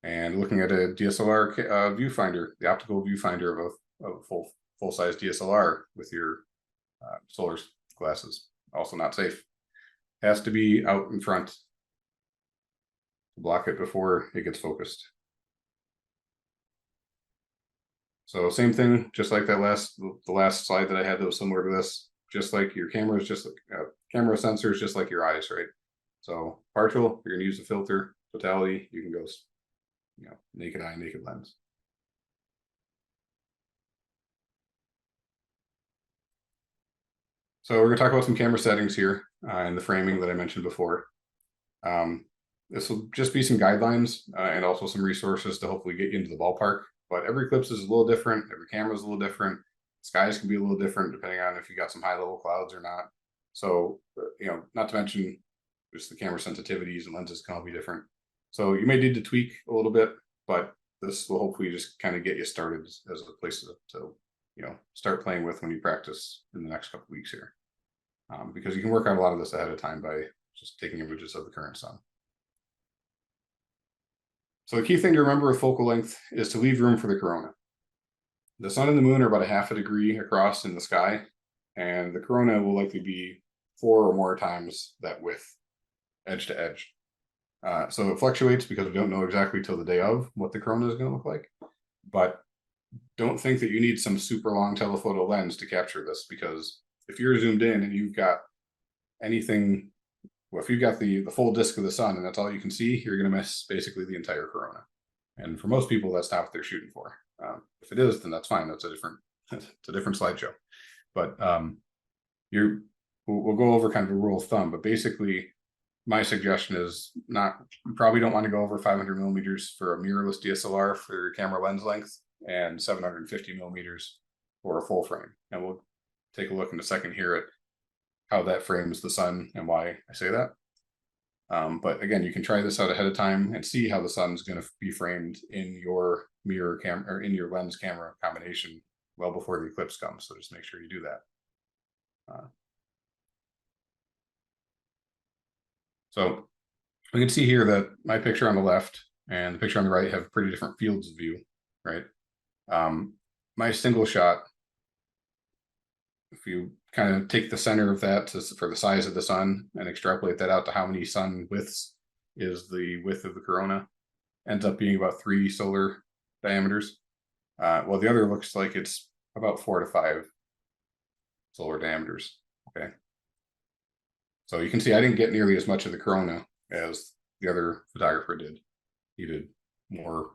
And looking at a DSLR viewfinder, the optical viewfinder of a full-size DSLR with your solar glasses, also not safe. Has to be out in front to block it before it gets focused. So same thing, just like that the last slide that I had that was similar to this. Just like your camera is just like camera sensors, just like your eyes, right? So partial, you're gonna use a filter. Totality, you can go, you know, naked eye, naked lens. So we're gonna talk about some camera settings here and the framing that I mentioned before. This will just be some guidelines and also some resources to hopefully get you into the ballpark. But every eclipse is a little different. Every camera is a little different. Skies can be a little different depending on if you got some high level clouds or not. So, you know, not to mention just the camera sensitivities and lenses can all be different. So you may need to tweak a little bit, but this will hopefully just kind of get you started as a place to you know, start playing with when you practice in the next couple of weeks here. Because you can work out a lot of this ahead of time by just taking images of the current sun. So the key thing to remember with focal length is to leave room for the corona. The sun and the moon are about 1/2 degree across in the sky, and the corona will likely be 4 or more times that width, edge to edge. So it fluctuates because we don't know exactly till the day of what the corona is going to look like. But don't think that you need some super long telephoto lens to capture this, because if you're zoomed in and you've got anything, well, if you've got the full disk of the sun and that's all you can see, you're going to miss basically the entire corona. And for most people, that's not what they're shooting for. If it is, then that's fine. That's a different slideshow. But we'll go over kind of a rule of thumb. But basically, my suggestion is you probably don't want to go over 500 millimeters for a mirrorless DSLR for your camera lens length, and 750 millimeters for a full frame. And we'll take a look in a second here at how that frames the sun and why I say that. But again, you can try this out ahead of time and see how the sun's going to be framed in your mirror camera or in your lens camera combination well before the eclipse comes. So just make sure you do that. So we can see here that my picture on the left and the picture on the right have pretty different fields of view, right? My single shot, if you kind of take the center of that for the size of the sun and extrapolate that out to how many sun widths is the width of the corona, ends up being about 3 solar diameters. Well, the other looks like it's about 4 to 5 solar diameters. Okay. So you can see I didn't get nearly as much of the corona as the other photographer did. He did more.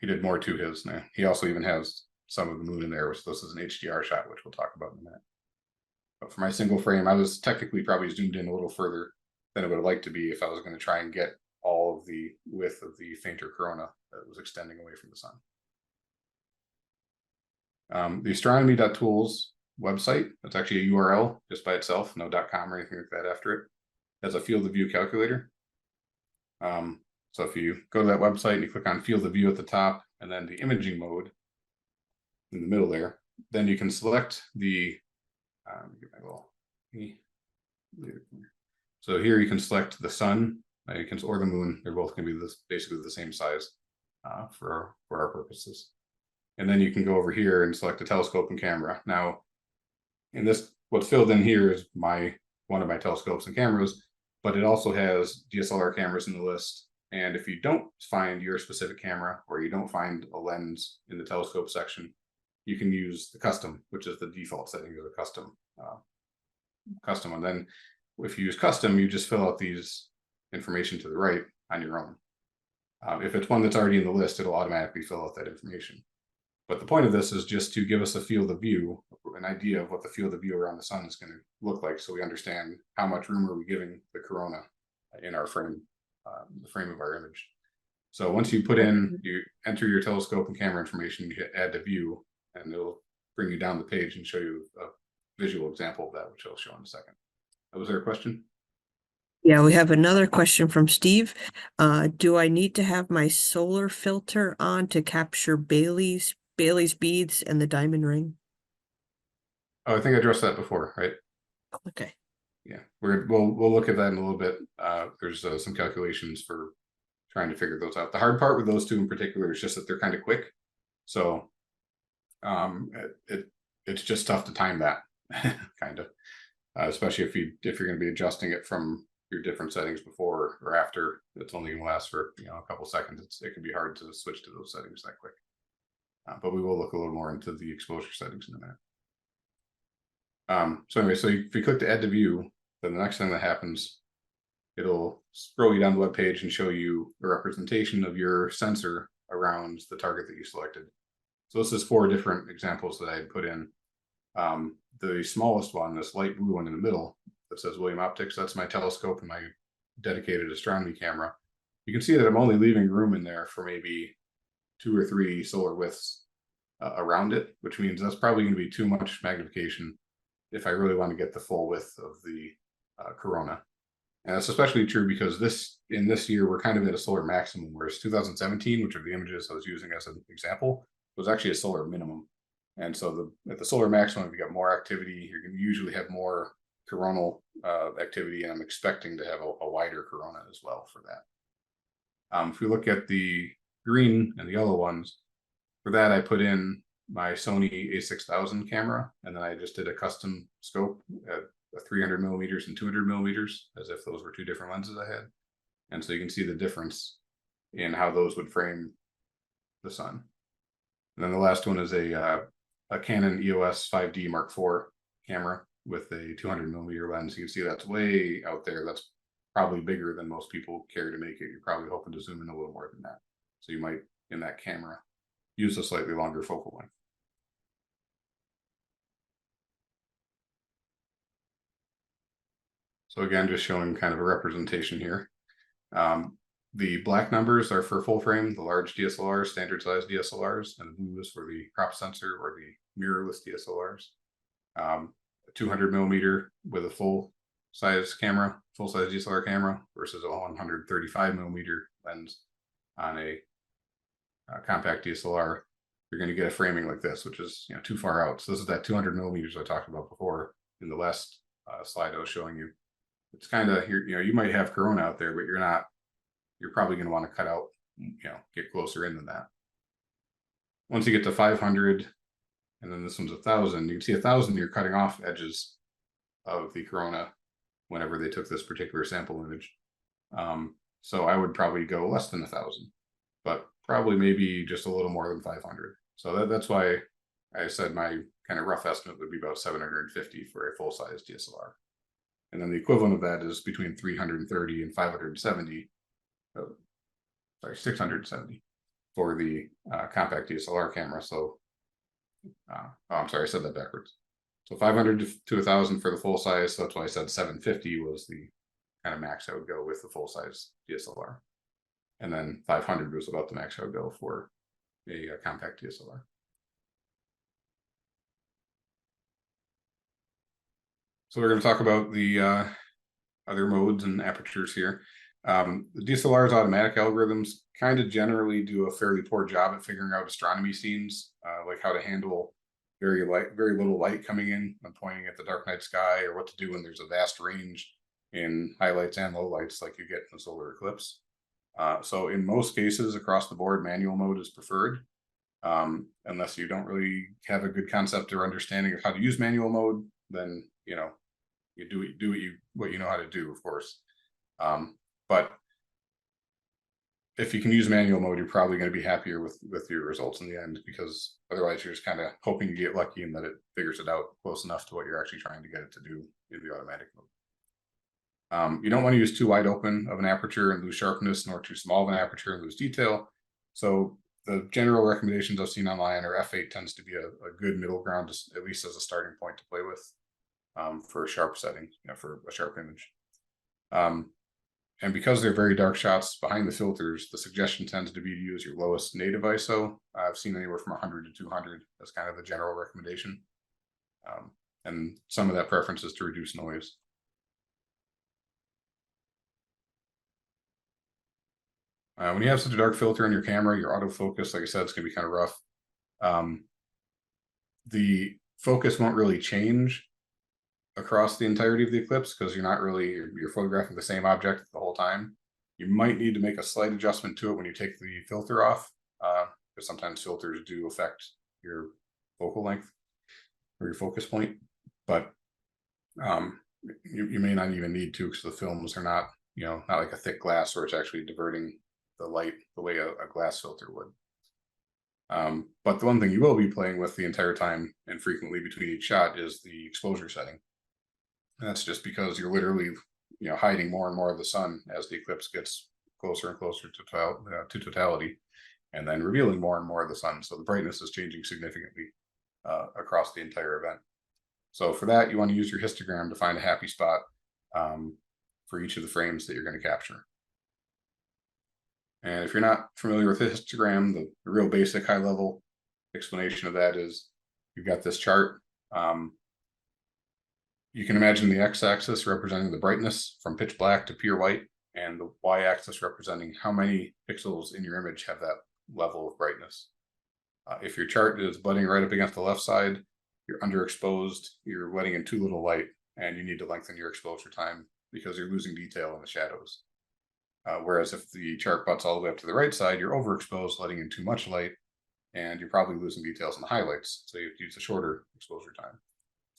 He did more to his. Now, he also even has some of the moon in there, which this is an HDR shot, which we'll talk about in a minute. But for my single frame, I was technically probably zoomed in a little further than I would have liked to be if I was going to try and get all of the width of the fainter corona that was extending away from the sun. The astronomy.tools website, that's actually a URL just by itself, no .com or anything like that after it, has a field of view calculator. So if you go to that website and you click on field of view at the top and then the imaging mode in the middle there, then you can select the so here you can select the sun, or the moon. They're both going to be basically the same size for our purposes. And then you can go over here and select a telescope and camera. Now, in this, what's filled in here is one of my telescopes and cameras, but it also has DSLR cameras in the list. And if you don't find your specific camera, or you don't find a lens in the telescope section, you can use the custom, which is the default setting of the custom. And then if you use custom, you just fill out these information to the right on your own. If it's one that's already in the list, it'll automatically fill out that information. But the point of this is just to give us a field of view, an idea of what the field of view around the sun is going to look like, so we understand how much room are we giving the corona in our frame, the frame of our image. So once you you enter your telescope and camera information, you hit add to view, and it'll bring you down the page and show you a visual example of that, which I'll show in a second. Was there a question? Yeah, we have another question from Steve. Do I need to have my solar filter on to capture Bailey's beads and the diamond ring? Oh, I think I addressed that before, right? Okay. Yeah, we'll look at that in a little bit. There's some calculations for trying to figure those out. The hard part with those two in particular is just that they're kind of quick. So it's just tough to time that kind of, especially if you're going to be adjusting it from your different settings before or after. It's only going to last for a couple seconds. It can be hard to switch to those settings that quick. But we will look a little more into the exposure settings in a minute. So anyway, so if you click to add to view, then the next thing that happens, it'll scroll you down the web page and show you a representation of your sensor around the target that you selected. So this is 4 different examples that I had put in. The smallest one, this light blue one in the middle that says William Optics, that's my telescope and my dedicated astronomy camera. You can see that I'm only leaving room in there for maybe 2 or 3 solar widths around it, which means that's probably going to be too much magnification if I really want to get the full width of the corona. And that's especially true because in this year, we're kind of at a solar maximum, whereas 2017, which are the images I was using as an example, was actually a solar minimum. And so at the solar maximum, you got more activity. You're going to usually have more coronal activity, and I'm expecting to have a wider corona as well for that. If we look at the green and the yellow ones, for that I put in my Sony a6000 camera, and then I just did a custom scope at 300 millimeters and 200 millimeters, as if those were two different lenses I had. And so you can see the difference in how those would frame the sun. And then the last one is a Canon EOS 5D Mark IV camera with a 200 millimeter lens. You can see that's way out there. That's probably bigger than most people care to make it. You're probably hoping to zoom in a little more than that. So you might, in that camera, use a slightly longer focal length. So again, just showing kind of a representation here. The black numbers are for full frame, the large DSLRs, standard size DSLRs, and the blue is for the crop sensor or the mirrorless DSLRs. 200 millimeter with a full size camera, full size DSLR camera, versus a 135 millimeter lens on a compact DSLR. You're going to get a framing like this, which is too far out. So this is that 200 millimeters I talked about before in the last slide I was showing you. It's kind of you might have corona out there, but you're probably going to want to cut out, get closer in than that. Once you get to 500, and then this one's 1,000, you can see 1,000, you're cutting off edges of the corona whenever they took this particular sample image. So I would probably go less than 1,000, but probably maybe just a little more than 500. So that's why I said my kind of rough estimate would be about 750 for a full-size DSLR. And then the equivalent of that is between 330 and 570, 670 for the compact DSLR camera. So, oh, I'm sorry, I said that backwards. So 500 to 1,000 for the full size. So that's why I said 750 was the kind of max I would go with the full size DSLR. And then 500 was about the max I would go for a compact DSLR. So we're going to talk about the other modes and apertures here. The DSLR's automatic algorithms kind of generally do a fairly poor job at figuring out astronomy scenes, like how to handle very little light coming in when pointing at the dark night sky, or what to do when there's a vast range in highlights and lowlights like you get in a solar eclipse. So in most cases across the board, manual mode is preferred, unless you don't really have a good concept or understanding of how to use manual mode. Then you do what you know how to do, of course. But if you can use manual mode, you're probably going to be happier with your results in the end, because otherwise you're just kind of hoping to get lucky and that it figures it out close enough to what you're actually trying to get it to do in the automatic mode. You don't want to use too wide open of an aperture and lose sharpness, nor too small of an aperture and lose detail. So the general recommendations I've seen online are f8 tends to be a good middle ground, at least as a starting point to play with for a sharp setting, for a sharp image. And because they're very dark shots behind the filters, the suggestion tends to be to use your lowest native ISO. I've seen anywhere from 100 to 200. That's kind of the general recommendation. And some of that preference is to reduce noise. When you have such a dark filter in your camera, your autofocus, like I said, it's going to be kind of rough. The focus won't really change across the entirety of the eclipse because you're photographing the same object the whole time. You might need to make a slight adjustment to it when you take the filter off, because sometimes filters do affect your focal length or your focus point, but you may not even need to, because the films are not not like a thick glass where it's actually diverting the light the way a glass filter would. But the one thing you will be playing with the entire time and frequently between each shot is the exposure setting. And that's just because you're literally, hiding more and more of the sun as the eclipse gets closer and closer to totality, and then revealing more and more of the sun. So the brightness is changing significantly across the entire event. So for that, you want to use your histogram to find a happy spot for each of the frames that you're going to capture. And if you're not familiar with the histogram, the real basic high-level explanation of that is you've got this chart. You can imagine the x-axis representing the brightness from pitch black to pure white, and the y-axis representing how many pixels in your image have that level of brightness. If your chart is butting right up against the left side, you're underexposed, you're letting in too little light, and you need to lengthen your exposure time because you're losing detail in the shadows. Whereas if the chart butts all the way up to the right side, you're overexposed, letting in too much light, and you're probably losing details in the highlights, so you have to use a shorter exposure time.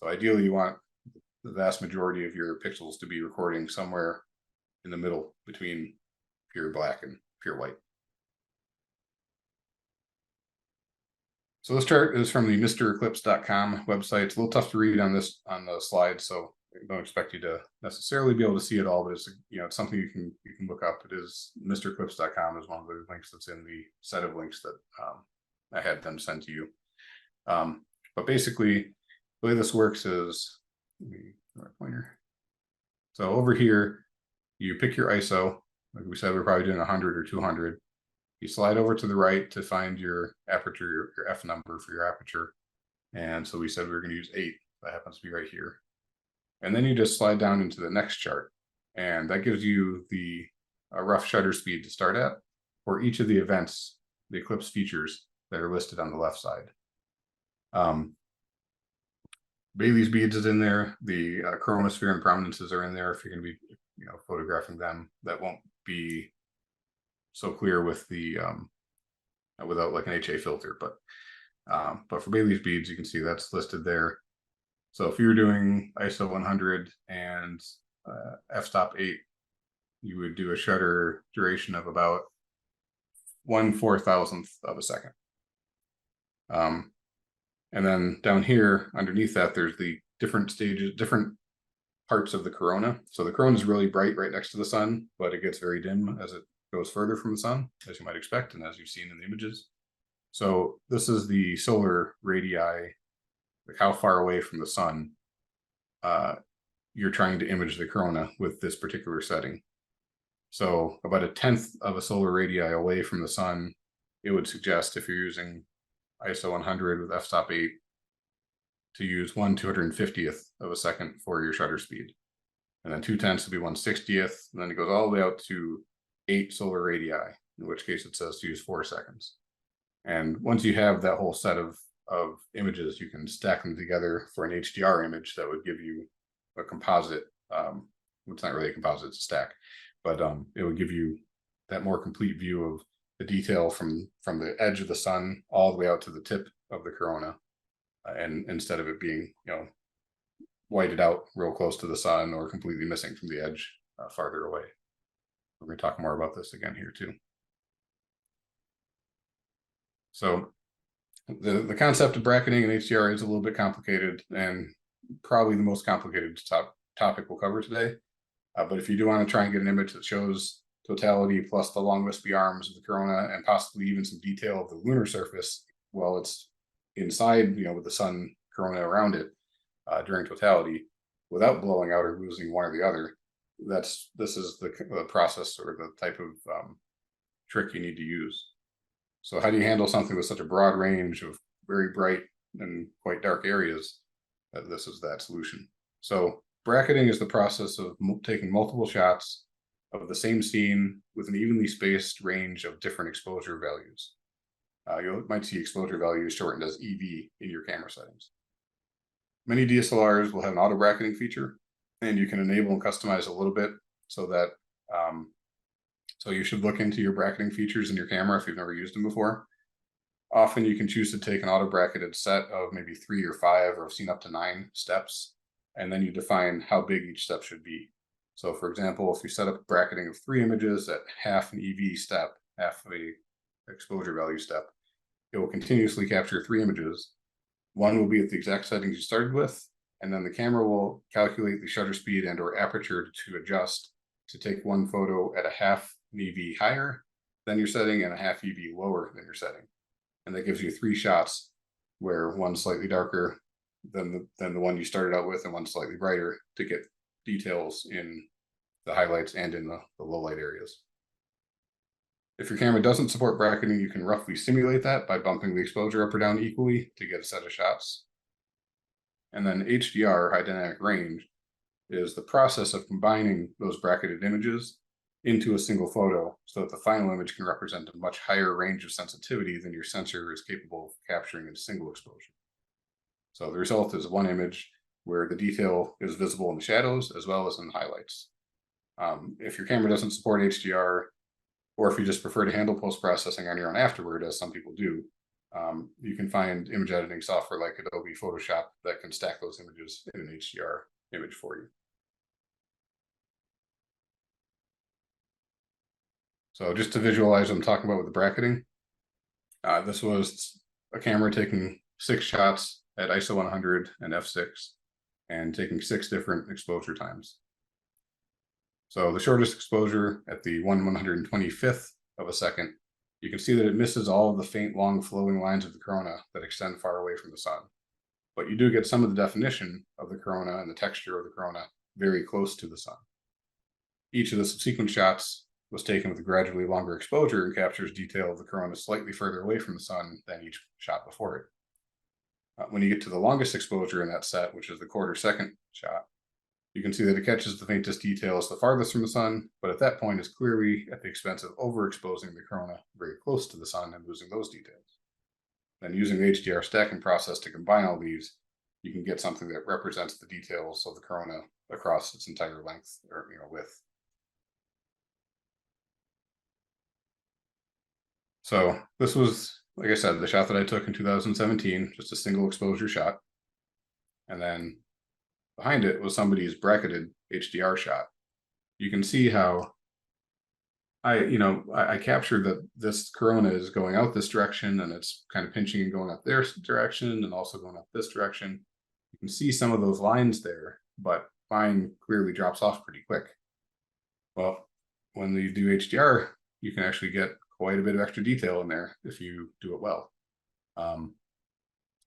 So ideally you want the vast majority of your pixels to be recording somewhere in the middle between pure black and pure white. So this chart is from the MrEclipse.com website. It's a little tough to read on the slide, so I don't expect you to necessarily be able to see it all, but it's, you know, it's something you can look up. It is MrEclipse.com is one of the links that's in the set of links that I had them send to you. But basically, the way this works is, pointer. So over here, you pick your ISO. Like we said, we're probably doing 100 or 200. You slide over to the right to find your aperture, your F number for your aperture. And so we said we were going to use 8. That happens to be right here. And then you just slide down into the next chart. And that gives you the rough shutter speed to start at for each of the events, the Eclipse features that are listed on the left side. Bailey's beads is in there. The chromosphere and prominences are in there if you're going to be, you know, photographing them. That won't be so clear with the without like an HA filter, but for Bailey's beads, you can see that's listed there. So if you were doing ISO 100 and f-stop 8, you would do a shutter duration of about 1/4000th of a second. And then down here underneath that, there's the different stages, different parts of the corona. So the corona is really bright right next to the sun, but it gets very dim as it goes further from the sun, as you might expect, and as you've seen in the images. So this is the solar radii, like how far away from the sun you're trying to image the corona with this particular setting. So about 1/10 of a solar radii away from the sun, it would suggest, if you're using ISO 100 with f-stop 8, to use 1/250th of a second for your shutter speed. And then 2/10 would be 1/60th, and then it goes all the way out to 8 solar radii, in which case it says to use 4 seconds. And once you have that whole set of images, you can stack them together for an HDR image that would give you a composite. It's not really a composite, it's a stack, but it would give you that more complete view of the detail from the edge of the sun all the way out to the tip of the corona, and instead of it being, you know, whited out real close to the sun or completely missing from the edge farther away. We're going to talk more about this again here too. So the concept of bracketing in HDR is a little bit complicated, and probably the most complicated topic we'll cover today. But if you do want to try and get an image that shows totality plus the long wispy arms of the corona and possibly even some detail of the lunar surface while it's inside, you know, with the sun corona around it during totality, without blowing out or losing one or the other, this is the process or the type of trick you need to use. So how do you handle something with such a broad range of very bright and quite dark areas? This is that solution. So bracketing is the process of taking multiple shots of the same scene with an evenly spaced range of different exposure values. You might see exposure values shortened as EV in your camera settings. Many DSLRs will have an auto bracketing feature, and you can enable and customize a little bit so that so you should look into your bracketing features in your camera if you've never used them before. Often you can choose to take an auto bracketed set of maybe 3 or 5, or I've seen up to 9 steps, and then you define how big each step should be. So for example, if you set up bracketing of 3 images at half an EV step, half of a exposure value step, it will continuously capture 3 images. One will be at the exact settings you started with, and then the camera will calculate the shutter speed and or aperture to adjust to take one photo at a half an EV higher than your setting and a half EV lower than your setting. And that gives you 3 shots, where one's slightly darker than the one you started out with and one slightly brighter, to get details in the highlights and in the low light areas. If your camera doesn't support bracketing, you can roughly simulate that by bumping the exposure up or down equally to get a set of shots. And then HDR, high dynamic range, is the process of combining those bracketed images into a single photo so that the final image can represent a much higher range of sensitivity than your sensor is capable of capturing in a single exposure. So the result is one image where the detail is visible in the shadows as well as in the highlights. If your camera doesn't support HDR, or if you just prefer to handle post-processing on your own afterward, as some people do, you can find image editing software like Adobe Photoshop that can stack those images in an HDR image for you. So just to visualize what I'm talking about with the bracketing, this was a camera taking 6 shots at ISO 100 and f6 and taking 6 different exposure times. So the shortest exposure at the 1/125th of a second, you can see that it misses all of the faint, long flowing lines of the corona that extend far away from the sun. But you do get some of the definition of the corona and the texture of the corona very close to the sun. Each of the subsequent shots was taken with a gradually longer exposure and captures detail of the corona slightly further away from the sun than each shot before it. When you get to the longest exposure in that set, which is the 1/4 second shot, you can see that it catches the faintest details the farthest from the sun, but at that point is clearly at the expense of overexposing the corona very close to the sun and losing those details. Then using the HDR stacking process to combine all these, you can get something that represents the details of the corona across its entire length or width. So this was, like I said, the shot that I took in 2017, just a single exposure shot. And then behind it was somebody's bracketed HDR shot. You can see how I captured that this corona is going out this direction and it's kind of pinching and going up this direction and also going up this direction. You can see some of those lines there, but mine clearly drops off pretty quick. Well, when you do HDR, you can actually get quite a bit of extra detail in there if you do it well.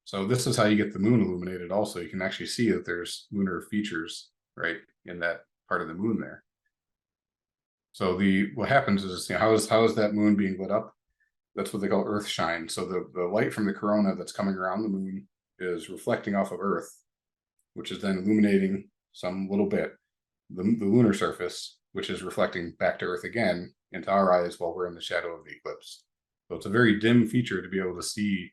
So this is how you get the moon illuminated also. You can actually see that there's lunar features right in that part of the moon there. So what happens is, how is that moon being lit up? That's what they call earth shine. So the light from the corona that's coming around the moon is reflecting off of Earth, which is then illuminating some little bit the lunar surface, which is reflecting back to Earth again into our eyes while we're in the shadow of the eclipse. So it's a very dim feature to be able to see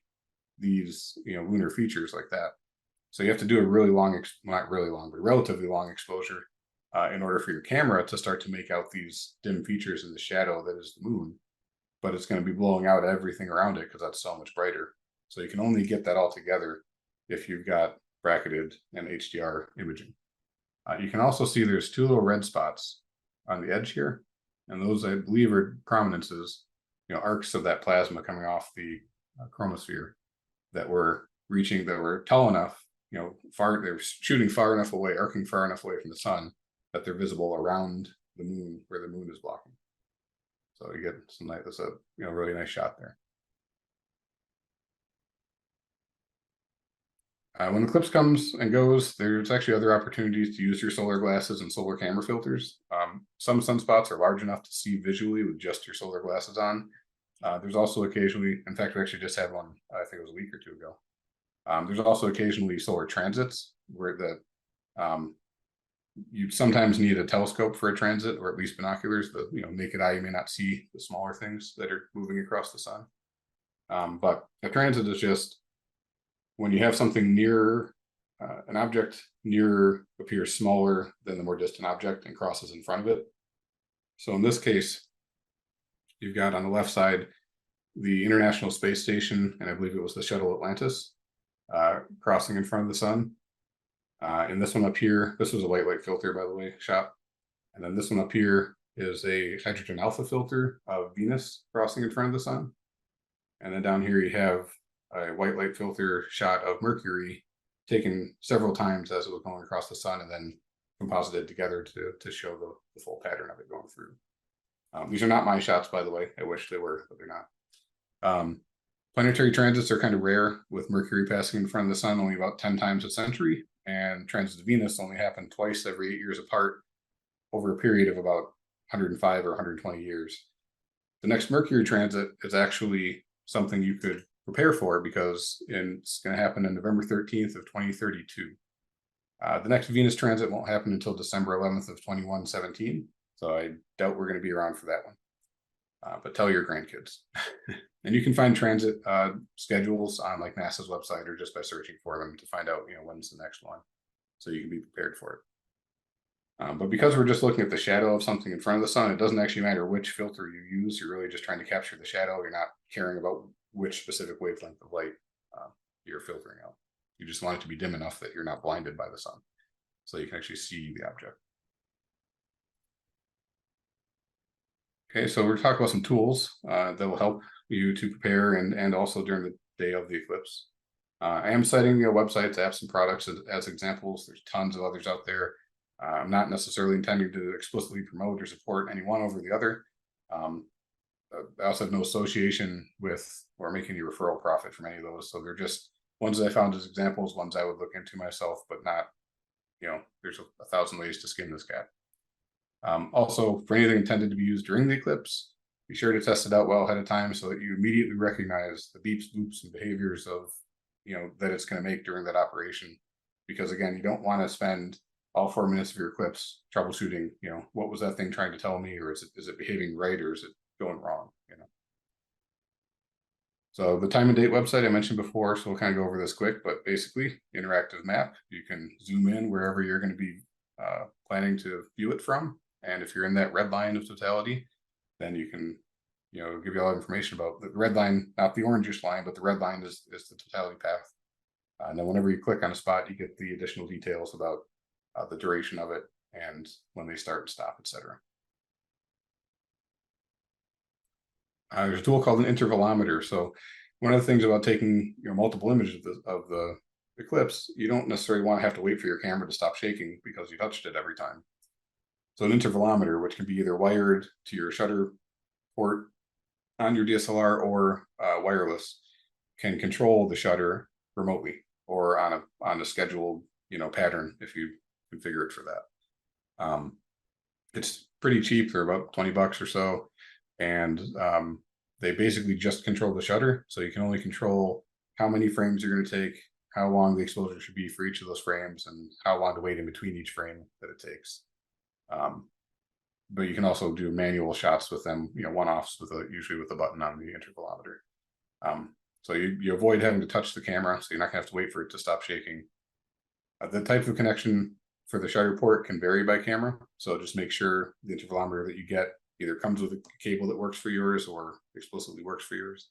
these lunar features like that. So you have to do a really long, not really long, but relatively long exposure in order for your camera to start to make out these dim features in the shadow that is the moon. But it's going to be blowing out everything around it because that's so much brighter. So you can only get that all together if you've got bracketed and HDR imaging. You can also see there's 2 little red spots on the edge here. And those, I believe, are prominences, arcs of that plasma coming off the chromosphere that were tall enough, they're shooting far enough away, arcing far enough away from the sun that they're visible around the moon where the moon is blocking. So you get some nice, that's a really nice shot there. When Eclipse comes and goes, there's actually other opportunities to use your solar glasses and solar camera filters. Some sunspots are large enough to see visually with just your solar glasses on. There's also occasionally, in fact, we actually just had one, I think it was a week or 2 ago. There's also occasionally solar transits where you sometimes need a telescope for a transit, or at least binoculars. The naked eye, you may not see the smaller things that are moving across the sun. But a transit is just when you have something near an object near appears smaller than the more distant object and crosses in front of it. So in this case, you've got on the left side the International Space Station, and I believe it was the shuttle Atlantis, crossing in front of the sun. And this one up here, this was a white light filter, by the way, shot. And then this one up here is a hydrogen alpha filter of Venus crossing in front of the sun. And then down here you have a white light filter shot of Mercury taken several times as it was going across the sun and then composited together to show the full pattern of it going through. These are not my shots, by the way. I wish they were, but they're not. Planetary transits are kind of rare, with Mercury passing in front of the sun only about 10 times a century, and transits of Venus only happen twice every 8 years apart over a period of about 105 or 120 years. The next Mercury transit is actually something you could prepare for because it's going to happen on November 13th of 2032. The next Venus transit won't happen until December 11th of 2117, so I doubt we're going to be around for that one. But tell your grandkids. And you can find transit schedules on like NASA's website or just by searching for them to find out, when's the next one, so you can be prepared for it. But because we're just looking at the shadow of something in front of the sun, it doesn't actually matter which filter you use. You're really just trying to capture the shadow. You're not caring about which specific wavelength of light you're filtering out. You just want it to be dim enough that you're not blinded by the sun, so you can actually see the object. Okay, so we're talking about some tools that will help you to prepare and also during the day of the eclipse. I am citing websites, apps, and products as examples. There's tons of others out there. I'm not necessarily intending to explicitly promote or support any one over the other. I also have no association with or make any referral profit from any of those. So they're just ones that I found as examples, ones I would look into myself, but not, there's a thousand ways to skin this cat. Also, for anything intended to be used during the eclipse, be sure to test it out well ahead of time so that you immediately recognize the beeps, loops, and behaviors of, that it's going to make during that operation. Because again, you don't want to spend all 4 minutes of your eclipse troubleshooting, what was that thing trying to tell me, or is it behaving right, or is it going wrong, So the time and date website I mentioned before, so we'll kind of go over this quick, but basically interactive map. You can zoom in wherever you're going to be planning to view it from. And if you're in that red line of totality, then you can, give you all the information about the red line, not the orangish line, but the red line is the totality path. And then whenever you click on a spot, you get the additional details about the duration of it and when they start and stop, etc. There's a tool called an intervalometer. So one of the things about taking multiple images of the eclipse, you don't necessarily want to have to wait for your camera to stop shaking because you touched it every time. So an intervalometer, which can be either wired to your shutter port on your DSLR or wireless, can control the shutter remotely or on a scheduled pattern if you configure it for that. It's pretty cheap. They're about $20 or so, and they basically just control the shutter. So you can only control how many frames you're going to take, how long the exposure should be for each of those frames, and how long to wait in between each frame that it takes. But you can also do manual shots with them, one-offs usually with a button on the intervalometer. So you avoid having to touch the camera, so you're not gonna have to wait for it to stop shaking. The type of connection for the shutter port can vary by camera, so just make sure the intervalometer that you get either comes with a cable that works for yours or explicitly works for yours.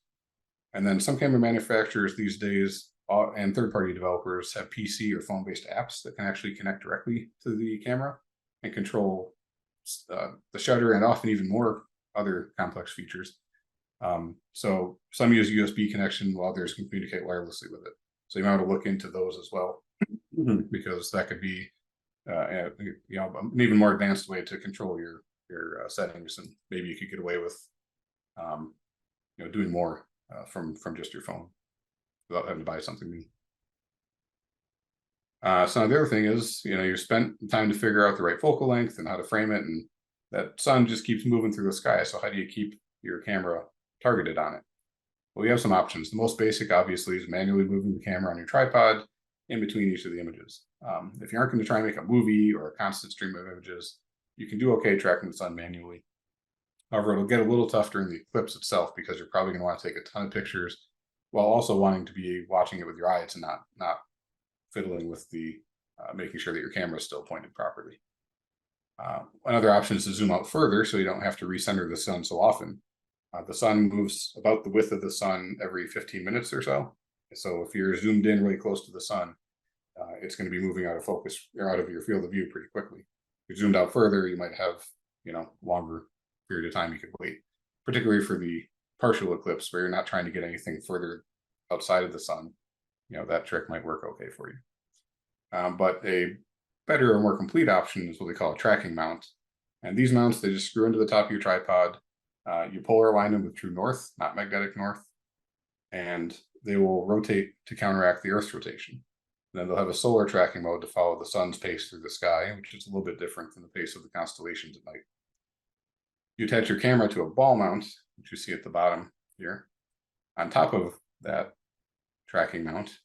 And then some camera manufacturers these days and third-party developers have PC or phone-based apps that can actually connect directly to the camera and control the shutter and often even more other complex features. So some use USB connection while others can communicate wirelessly with it. So you might want to look into those as well, because that could be an even more advanced way to control your settings, and maybe you could get away with doing more from just your phone without having to buy something new. So the other thing is, you spent time to figure out the right focal length and how to frame it, and that sun just keeps moving through the sky. So how do you keep your camera targeted on it? Well, you have some options. The most basic, obviously, is manually moving the camera on your tripod in between each of the images. If you aren't going to try and make a movie or a constant stream of images, you can do okay tracking the sun manually. However, it'll get a little tough during the eclipse itself because you're probably going to want to take a ton of pictures while also wanting to be watching it with your eyes and not fiddling with the making sure that your camera is still pointed properly. Another option is to zoom out further so you don't have to recenter the sun so often. The sun moves about the width of the sun every 15 minutes or so. So if you're zoomed in really close to the sun, it's going to be moving out of focus or out of your field of view pretty quickly. If you're zoomed out further, you might have longer period of time you could wait, particularly for the partial eclipse where you're not trying to get anything further outside of the sun. That trick might work okay for you. But a better or more complete option is what they call a tracking mount. And these mounts, they just screw into the top of your tripod. You polar align them with true north, not magnetic north, and they will rotate to counteract the Earth's rotation. And then they'll have a solar tracking mode to follow the sun's pace through the sky, which is a little bit different than the pace of the constellations at night. You attach your camera to a ball mount, which you see at the bottom here, on top of that tracking mount.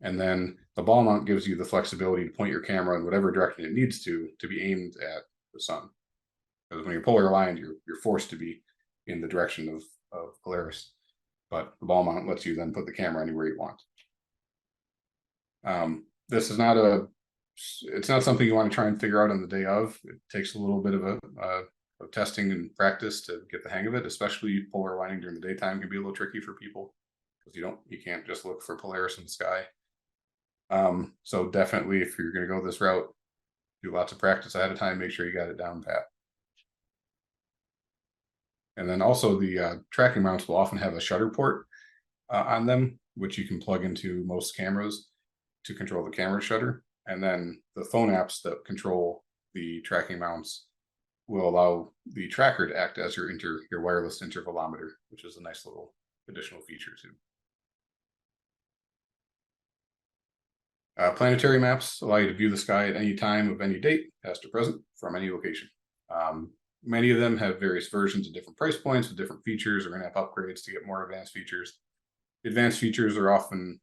And then the ball mount gives you the flexibility to point your camera in whatever direction it needs to be aimed at the sun. Because when you're polar aligned, you're forced to be in the direction of Polaris. But the ball mount lets you then put the camera anywhere you want. This is not a it's not something you want to try and figure out on the day of. It takes a little bit of of testing and practice to get the hang of it, especially polar lining during the daytime can be a little tricky for people because you can't just look for Polaris in the sky. So definitely if you're going to go this route, do lots of practice ahead of time, make sure you got it down pat. And then also the tracking mounts will often have a shutter port on them, which you can plug into most cameras to control the camera shutter. And then the phone apps that control the tracking mounts will allow the tracker to act as your wireless intervalometer, which is a nice little additional feature too. Planetary maps allow you to view the sky at any time of any date, past or present, from any location. Many of them have various versions at different price points with different features or in-app upgrades to get more advanced features. The advanced features are often,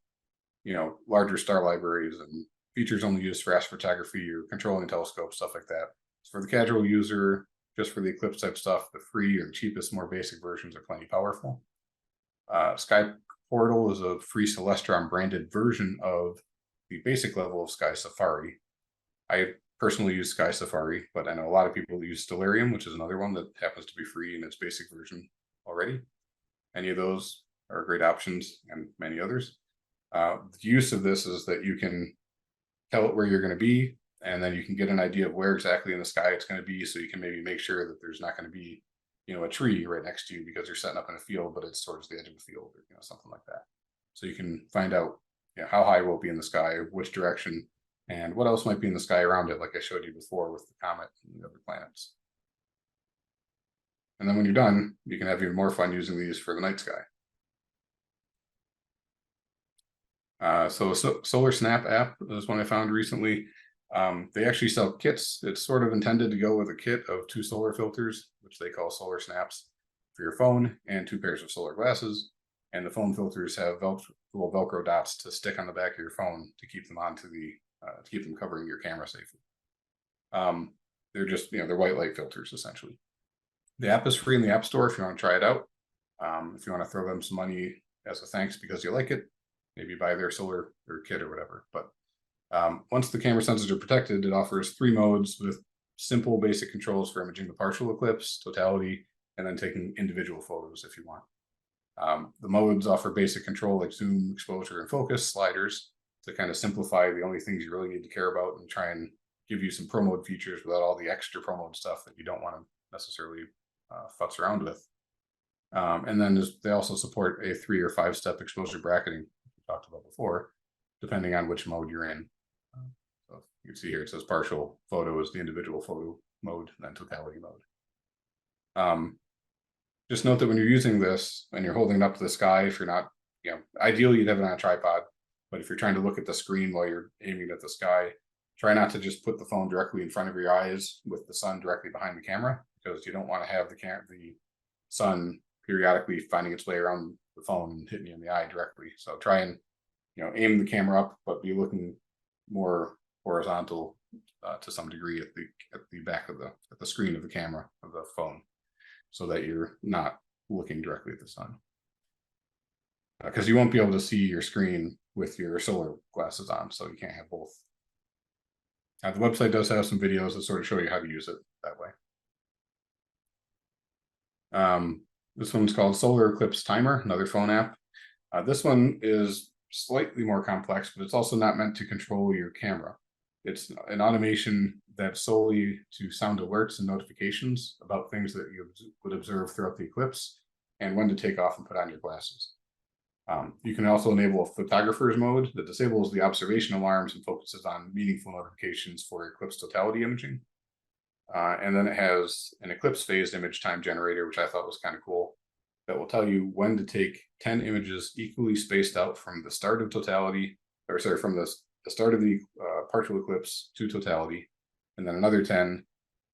larger star libraries and features only used for astrophotography or controlling telescopes, stuff like that. For the casual user, just for the Eclipse type stuff, the free or cheapest, more basic versions are plenty powerful. Sky Portal is a free Celestron branded version of the basic level of Sky Safari. I personally use Sky Safari, but I know a lot of people use Stellarium, which is another one that happens to be free in its basic version already. Any of those are great options, and many others. The use of this is that you can tell it where you're going to be, and then you can get an idea of where exactly in the sky it's going to be, so you can maybe make sure that there's not going to be, a tree right next to you because you're setting up in a field, but it's towards the edge of the field, or something like that. So you can find out how high will it be in the sky, which direction, and what else might be in the sky around it, like I showed you before with the comet and the other planets. And then when you're done, you can have even more fun using these for the night sky. So Solar Snap app is one I found recently. They actually sell kits. It's sort of intended to go with a kit of 2 solar filters, which they call solar snaps, for your phone, and 2 pairs of solar glasses. And the phone filters have little Velcro dots to stick on the back of your phone to keep them onto to keep them covering your camera safely. They're just, they're white light filters essentially. The app is free in the App Store if you want to try it out. If you want to throw them some money as a thanks because you like it, maybe buy their solar or kit or whatever. But once the camera sensors are protected, it offers 3 modes with simple basic controls for imaging the partial eclipse, totality, and then taking individual photos if you want. The modes offer basic control like zoom, exposure, and focus sliders to kind of simplify the only things you really need to care about and try and give you some pro mode features without all the extra pro mode stuff that you don't want to necessarily futz around with. And then they also support a 3 or 5 step exposure bracketing we talked about before, depending on which mode you're in. So you can see here it says partial photo is the individual photo mode, and then totality mode. Just note that when you're using this and you're holding it up to the sky, if you're not, ideally you'd have it on a tripod, but if you're trying to look at the screen while you're aiming at the sky, try not to just put the phone directly in front of your eyes with the sun directly behind the camera, because you don't want to have the sun periodically finding its way around the phone and hitting you in the eye directly. So try and aim the camera up, but be looking more horizontal to some degree at the back of the screen of the camera of the phone, so that you're not looking directly at the sun. Because you won't be able to see your screen with your solar glasses on, so you can't have both. The website does have some videos that sort of show you how to use it that way. This one's called Solar Eclipse Timer, another phone app. This one is slightly more complex, but it's also not meant to control your camera. It's an automation that's solely to sound alerts and notifications about things that you would observe throughout the eclipse and when to take off and put on your glasses. You can also enable a photographer's mode that disables the observation alarms and focuses on meaningful notifications for eclipse totality imaging. And then it has an eclipse phased image time generator, which I thought was kind of cool, that will tell you when to take 10 images equally spaced out from the start of totality, or sorry, from the start of the partial eclipse to totality, and then another 10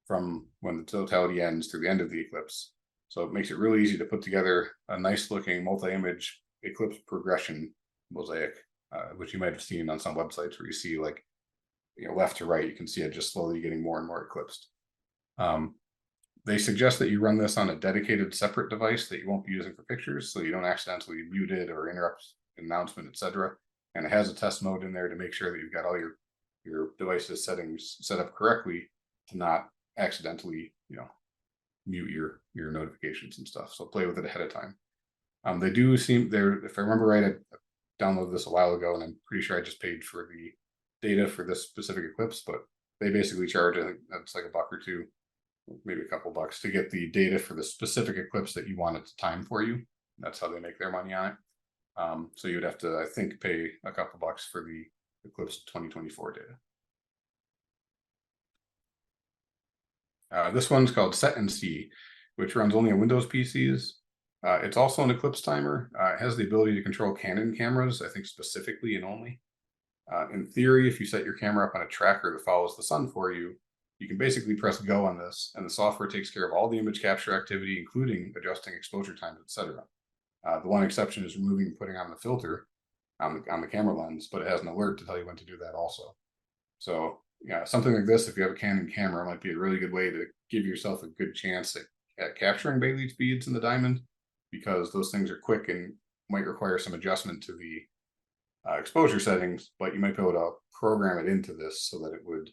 from when the totality ends through the end of the eclipse. So it makes it really easy to put together a nice looking multi-image eclipse progression mosaic, which you might have seen on some websites where you see like, left to right, you can see it just slowly getting more and more eclipsed. They suggest that you run this on a dedicated separate device that you won't be using for pictures, so you don't accidentally mute it or interrupt an announcement, etc. And it has a test mode in there to make sure that you've got all your your device's settings set up correctly to not accidentally, mute your notifications and stuff. So play with it ahead of time. They do seem there. If I remember right, I downloaded this a while ago, and I'm pretty sure I just paid for the data for this specific Eclipse, but they basically charge, I think that's like $1 or $2, maybe a couple bucks to get the data for the specific Eclipse that you want it to time for you. That's how they make their money on it. So you would have to, I think, pay a couple bucks for the Eclipse 2024 data. This one's called Set and See, which runs only on Windows PCs. It's also an Eclipse timer. It has the ability to control Canon cameras, I think specifically and only. In theory, if you set your camera up on a tracker that follows the sun for you, you can basically press go on this, and the software takes care of all the image capture activity, including adjusting exposure times, etc. The one exception is removing and putting on the filter on the camera lens, but it has an alert to tell you when to do that also. So yeah, something like this, if you have a Canon camera, might be a really good way to give yourself a good chance at capturing Bailey speeds in the diamond, because those things are quick and might require some adjustment to the exposure settings, but you might be able to program it into this so that it would,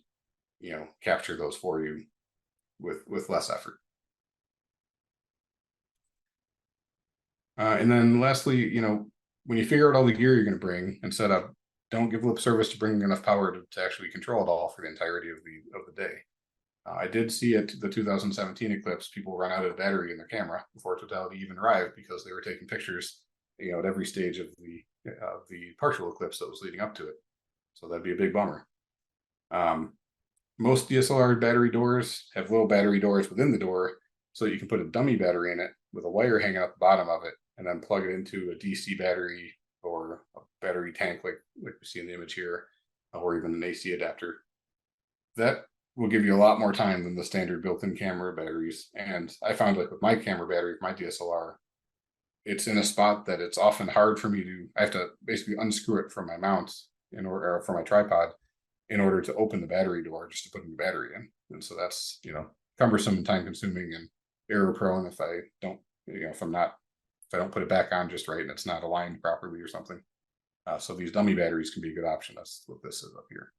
capture those for you with less effort. And then lastly, when you figure out all the gear you're going to bring and set up, don't give lip service to bringing enough power to actually control it all for the entirety of the day. I did see at the 2017 Eclipse, people run out of battery in their camera before totality even arrived because they were taking pictures, at every stage of the partial eclipse that was leading up to it. So that'd be a big bummer. Most DSLR battery doors have little battery doors within the door, so that you can put a dummy battery in it with a wire hanging out the bottom of it, and then plug it into a DC battery or a battery tank like we see in the image here, or even an AC adapter. That will give you a lot more time than the standard built-in camera batteries. And I found, like with my camera battery, my DSLR, it's in a spot that it's often hard for me I have to basically unscrew it from my mount or from my tripod in order to open the battery door just to put in the battery in. And so that's, cumbersome and time consuming and error prone if I don't, if I don't put it back on just right and it's not aligned properly or something. So these dummy batteries can be a good option. That's what this is up here.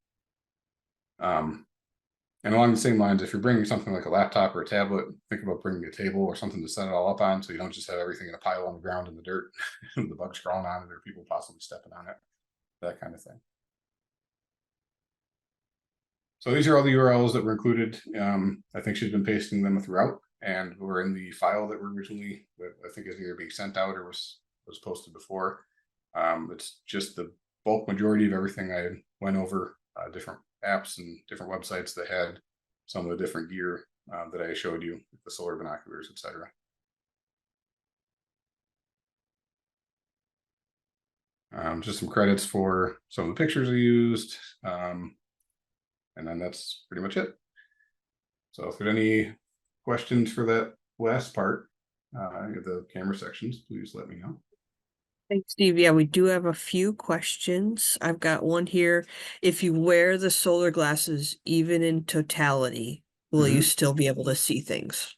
And along the same lines, if you're bringing something like a laptop or a tablet, think about bringing a table or something to set it all up on, so you don't just have everything in a pile on the ground in the dirt, the bugs crawling on it or people possibly stepping on it, that kind of thing. So these are all the URLs that were included. I think she's been pasting them throughout, and were in the file that were originally, I think is either being sent out or was posted before. It's just the bulk majority of everything I went over, different apps and different websites that had some of the different gear that I showed you, the solar binoculars, etc. Just some credits for some of the pictures I used. And then that's pretty much it. So if there's any questions for that last part, the camera sections, please let me know. Thanks, Steve. Yeah, we do have a few questions. I've got one here. If you wear the solar glasses, even in totality, will you still be able to see things?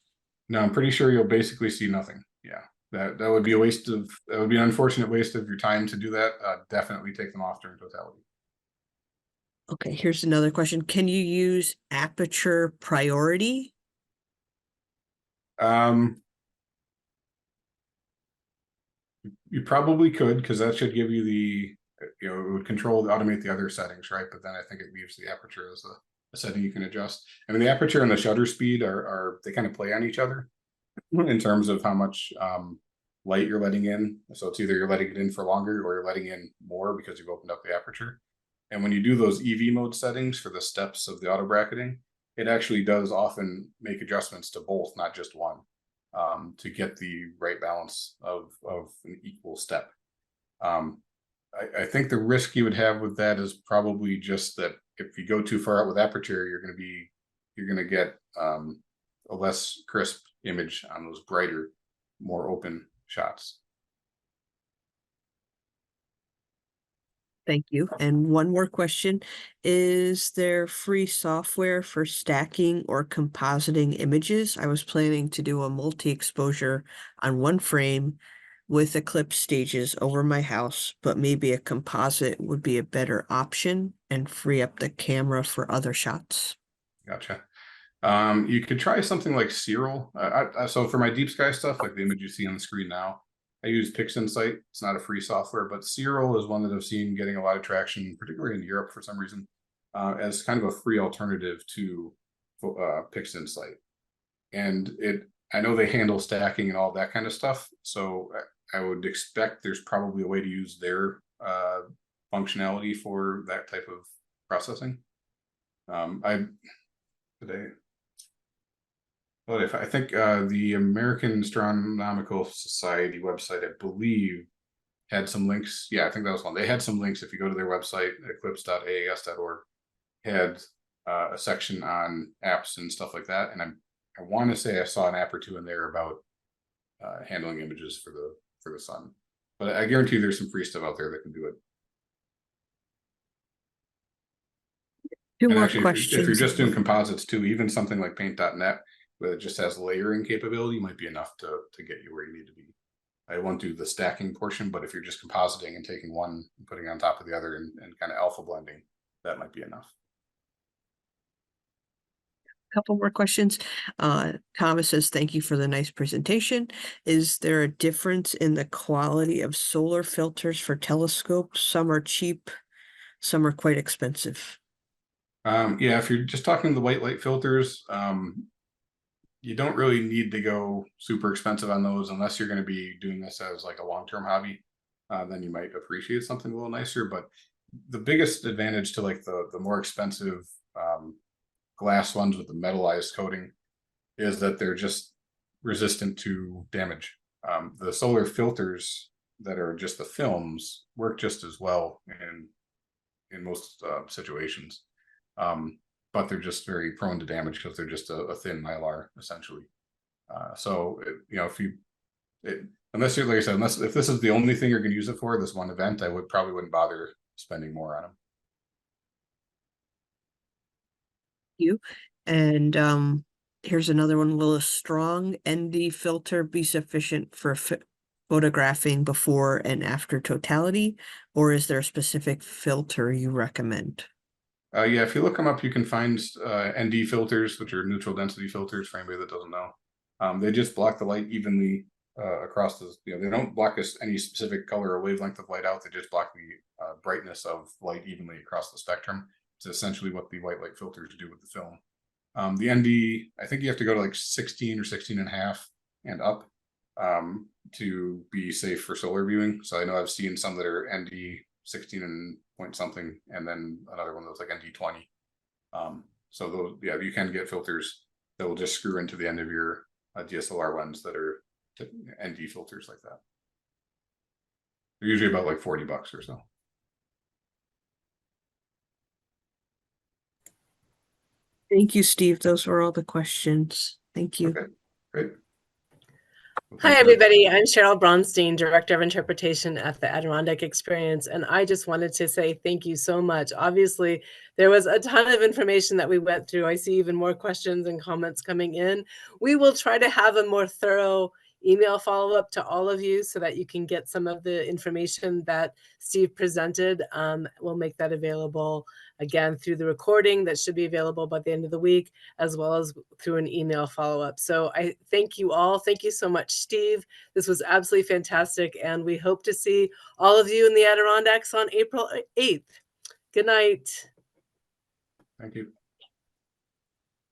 No, I'm pretty sure you'll basically see nothing. Yeah, that would be that would be an unfortunate waste of your time to do that. Definitely take them off during totality. Okay, here's another question. Can you use aperture priority? You probably could, because that should give you the, it would automate the other settings, right? But then I think it leaves the aperture as a setting you can adjust. I mean, the aperture and the shutter speed they kind of play on each other in terms of how much light you're letting in. So it's either you're letting it in for longer or you're letting in more because you've opened up the aperture. And when you do those EV mode settings for the steps of the auto bracketing, it actually does often make adjustments to both, not just one, to get the right balance of an equal step. I think the risk you would have with that is probably just that if you go too far out with aperture, you're going to get a less crisp image on those brighter, more open shots. Thank you. And one more question. Is there free software for stacking or compositing images? I was planning to do a multi-exposure on one frame with Eclipse stages over my house, but maybe a composite would be a better option and free up the camera for other shots. Gotcha. You could try something like Cirrel. So for my deep sky stuff, like the image you see on the screen now, I use PixInsight. It's not a free software, but Cirrel is one that I've seen getting a lot of traction, particularly in Europe for some reason, as kind of a free alternative to PixInsight. And I know they handle stacking and all that kind of stuff. So I would expect there's probably a way to use their functionality for that type of processing. I think the American Astronomical Society website, I believe, had some links. Yeah, I think that was one. They had some links. If you go to their website, eclipse.aas.org, had a section on apps and stuff like that. And I want to say I saw an app or two in there about handling images for the sun. But I guarantee there's some free stuff out there that can do it. Two And more actually, questions. if you're just doing composites too, even something like paint.net, where it just has layering capability, might be enough to get you where you need to be. I won't do the stacking portion, but if you're just compositing and taking one and putting it on top of the other and kind of alpha blending, that might be enough. Couple more questions. Thomas says, thank you for the nice presentation. Is there a difference in the quality of solar filters for telescopes? Some are cheap, some are quite expensive. Yeah, if you're just talking the white light filters, you don't really need to go super expensive on those unless you're going to be doing this as like a long-term hobby. Then you might appreciate something a little nicer. But the biggest advantage to like the more expensive glass ones with the metallized coating is that they're just resistant to damage. The solar filters that are just the films work just as well in most situations, but they're just very prone to damage because they're just a thin mylar essentially. Unless you're, like I said, if this is the only thing you're going to use it for, this one event, I probably wouldn't bother spending more on them. You and here's another one. Will a strong ND filter be sufficient for photographing before and after totality, or is there a specific filter you recommend? Yeah, if you look them up, you can find ND filters, which are neutral density filters for anybody that doesn't know. They just block the light evenly across the, they don't block any specific color or wavelength of light out. They just block the brightness of light evenly across the spectrum. It's essentially what the white light filters do with the film. The ND, I think you have to go to like 16 or 16 and a half and up to be safe for solar viewing. So I know I've seen some that are ND 16 and point something, and then another one that was like ND 20. So those, yeah, you can get filters that will just screw into the end of your DSLR lens that are ND filters like that. They're usually about like $40 or so. Thank you, Steve. Those were all the questions. Thank you. Okay, great. Hi, everybody. I'm Cheryl Bronstein, Director of Interpretation at the Adirondack Experience, and I just wanted to say thank you so much. Obviously, there was a ton of information that we went through. I see even more questions and comments coming in. We will try to have a more thorough email follow-up to all of you so that you can get some of the information that Steve presented. We'll make that available again through the recording that should be available by the end of the week, as well as through an email follow-up. So I thank you all. Thank you so much, Steve. This was absolutely fantastic, and we hope to see all of you in the Adirondacks on April 8th. Good night. Thank you.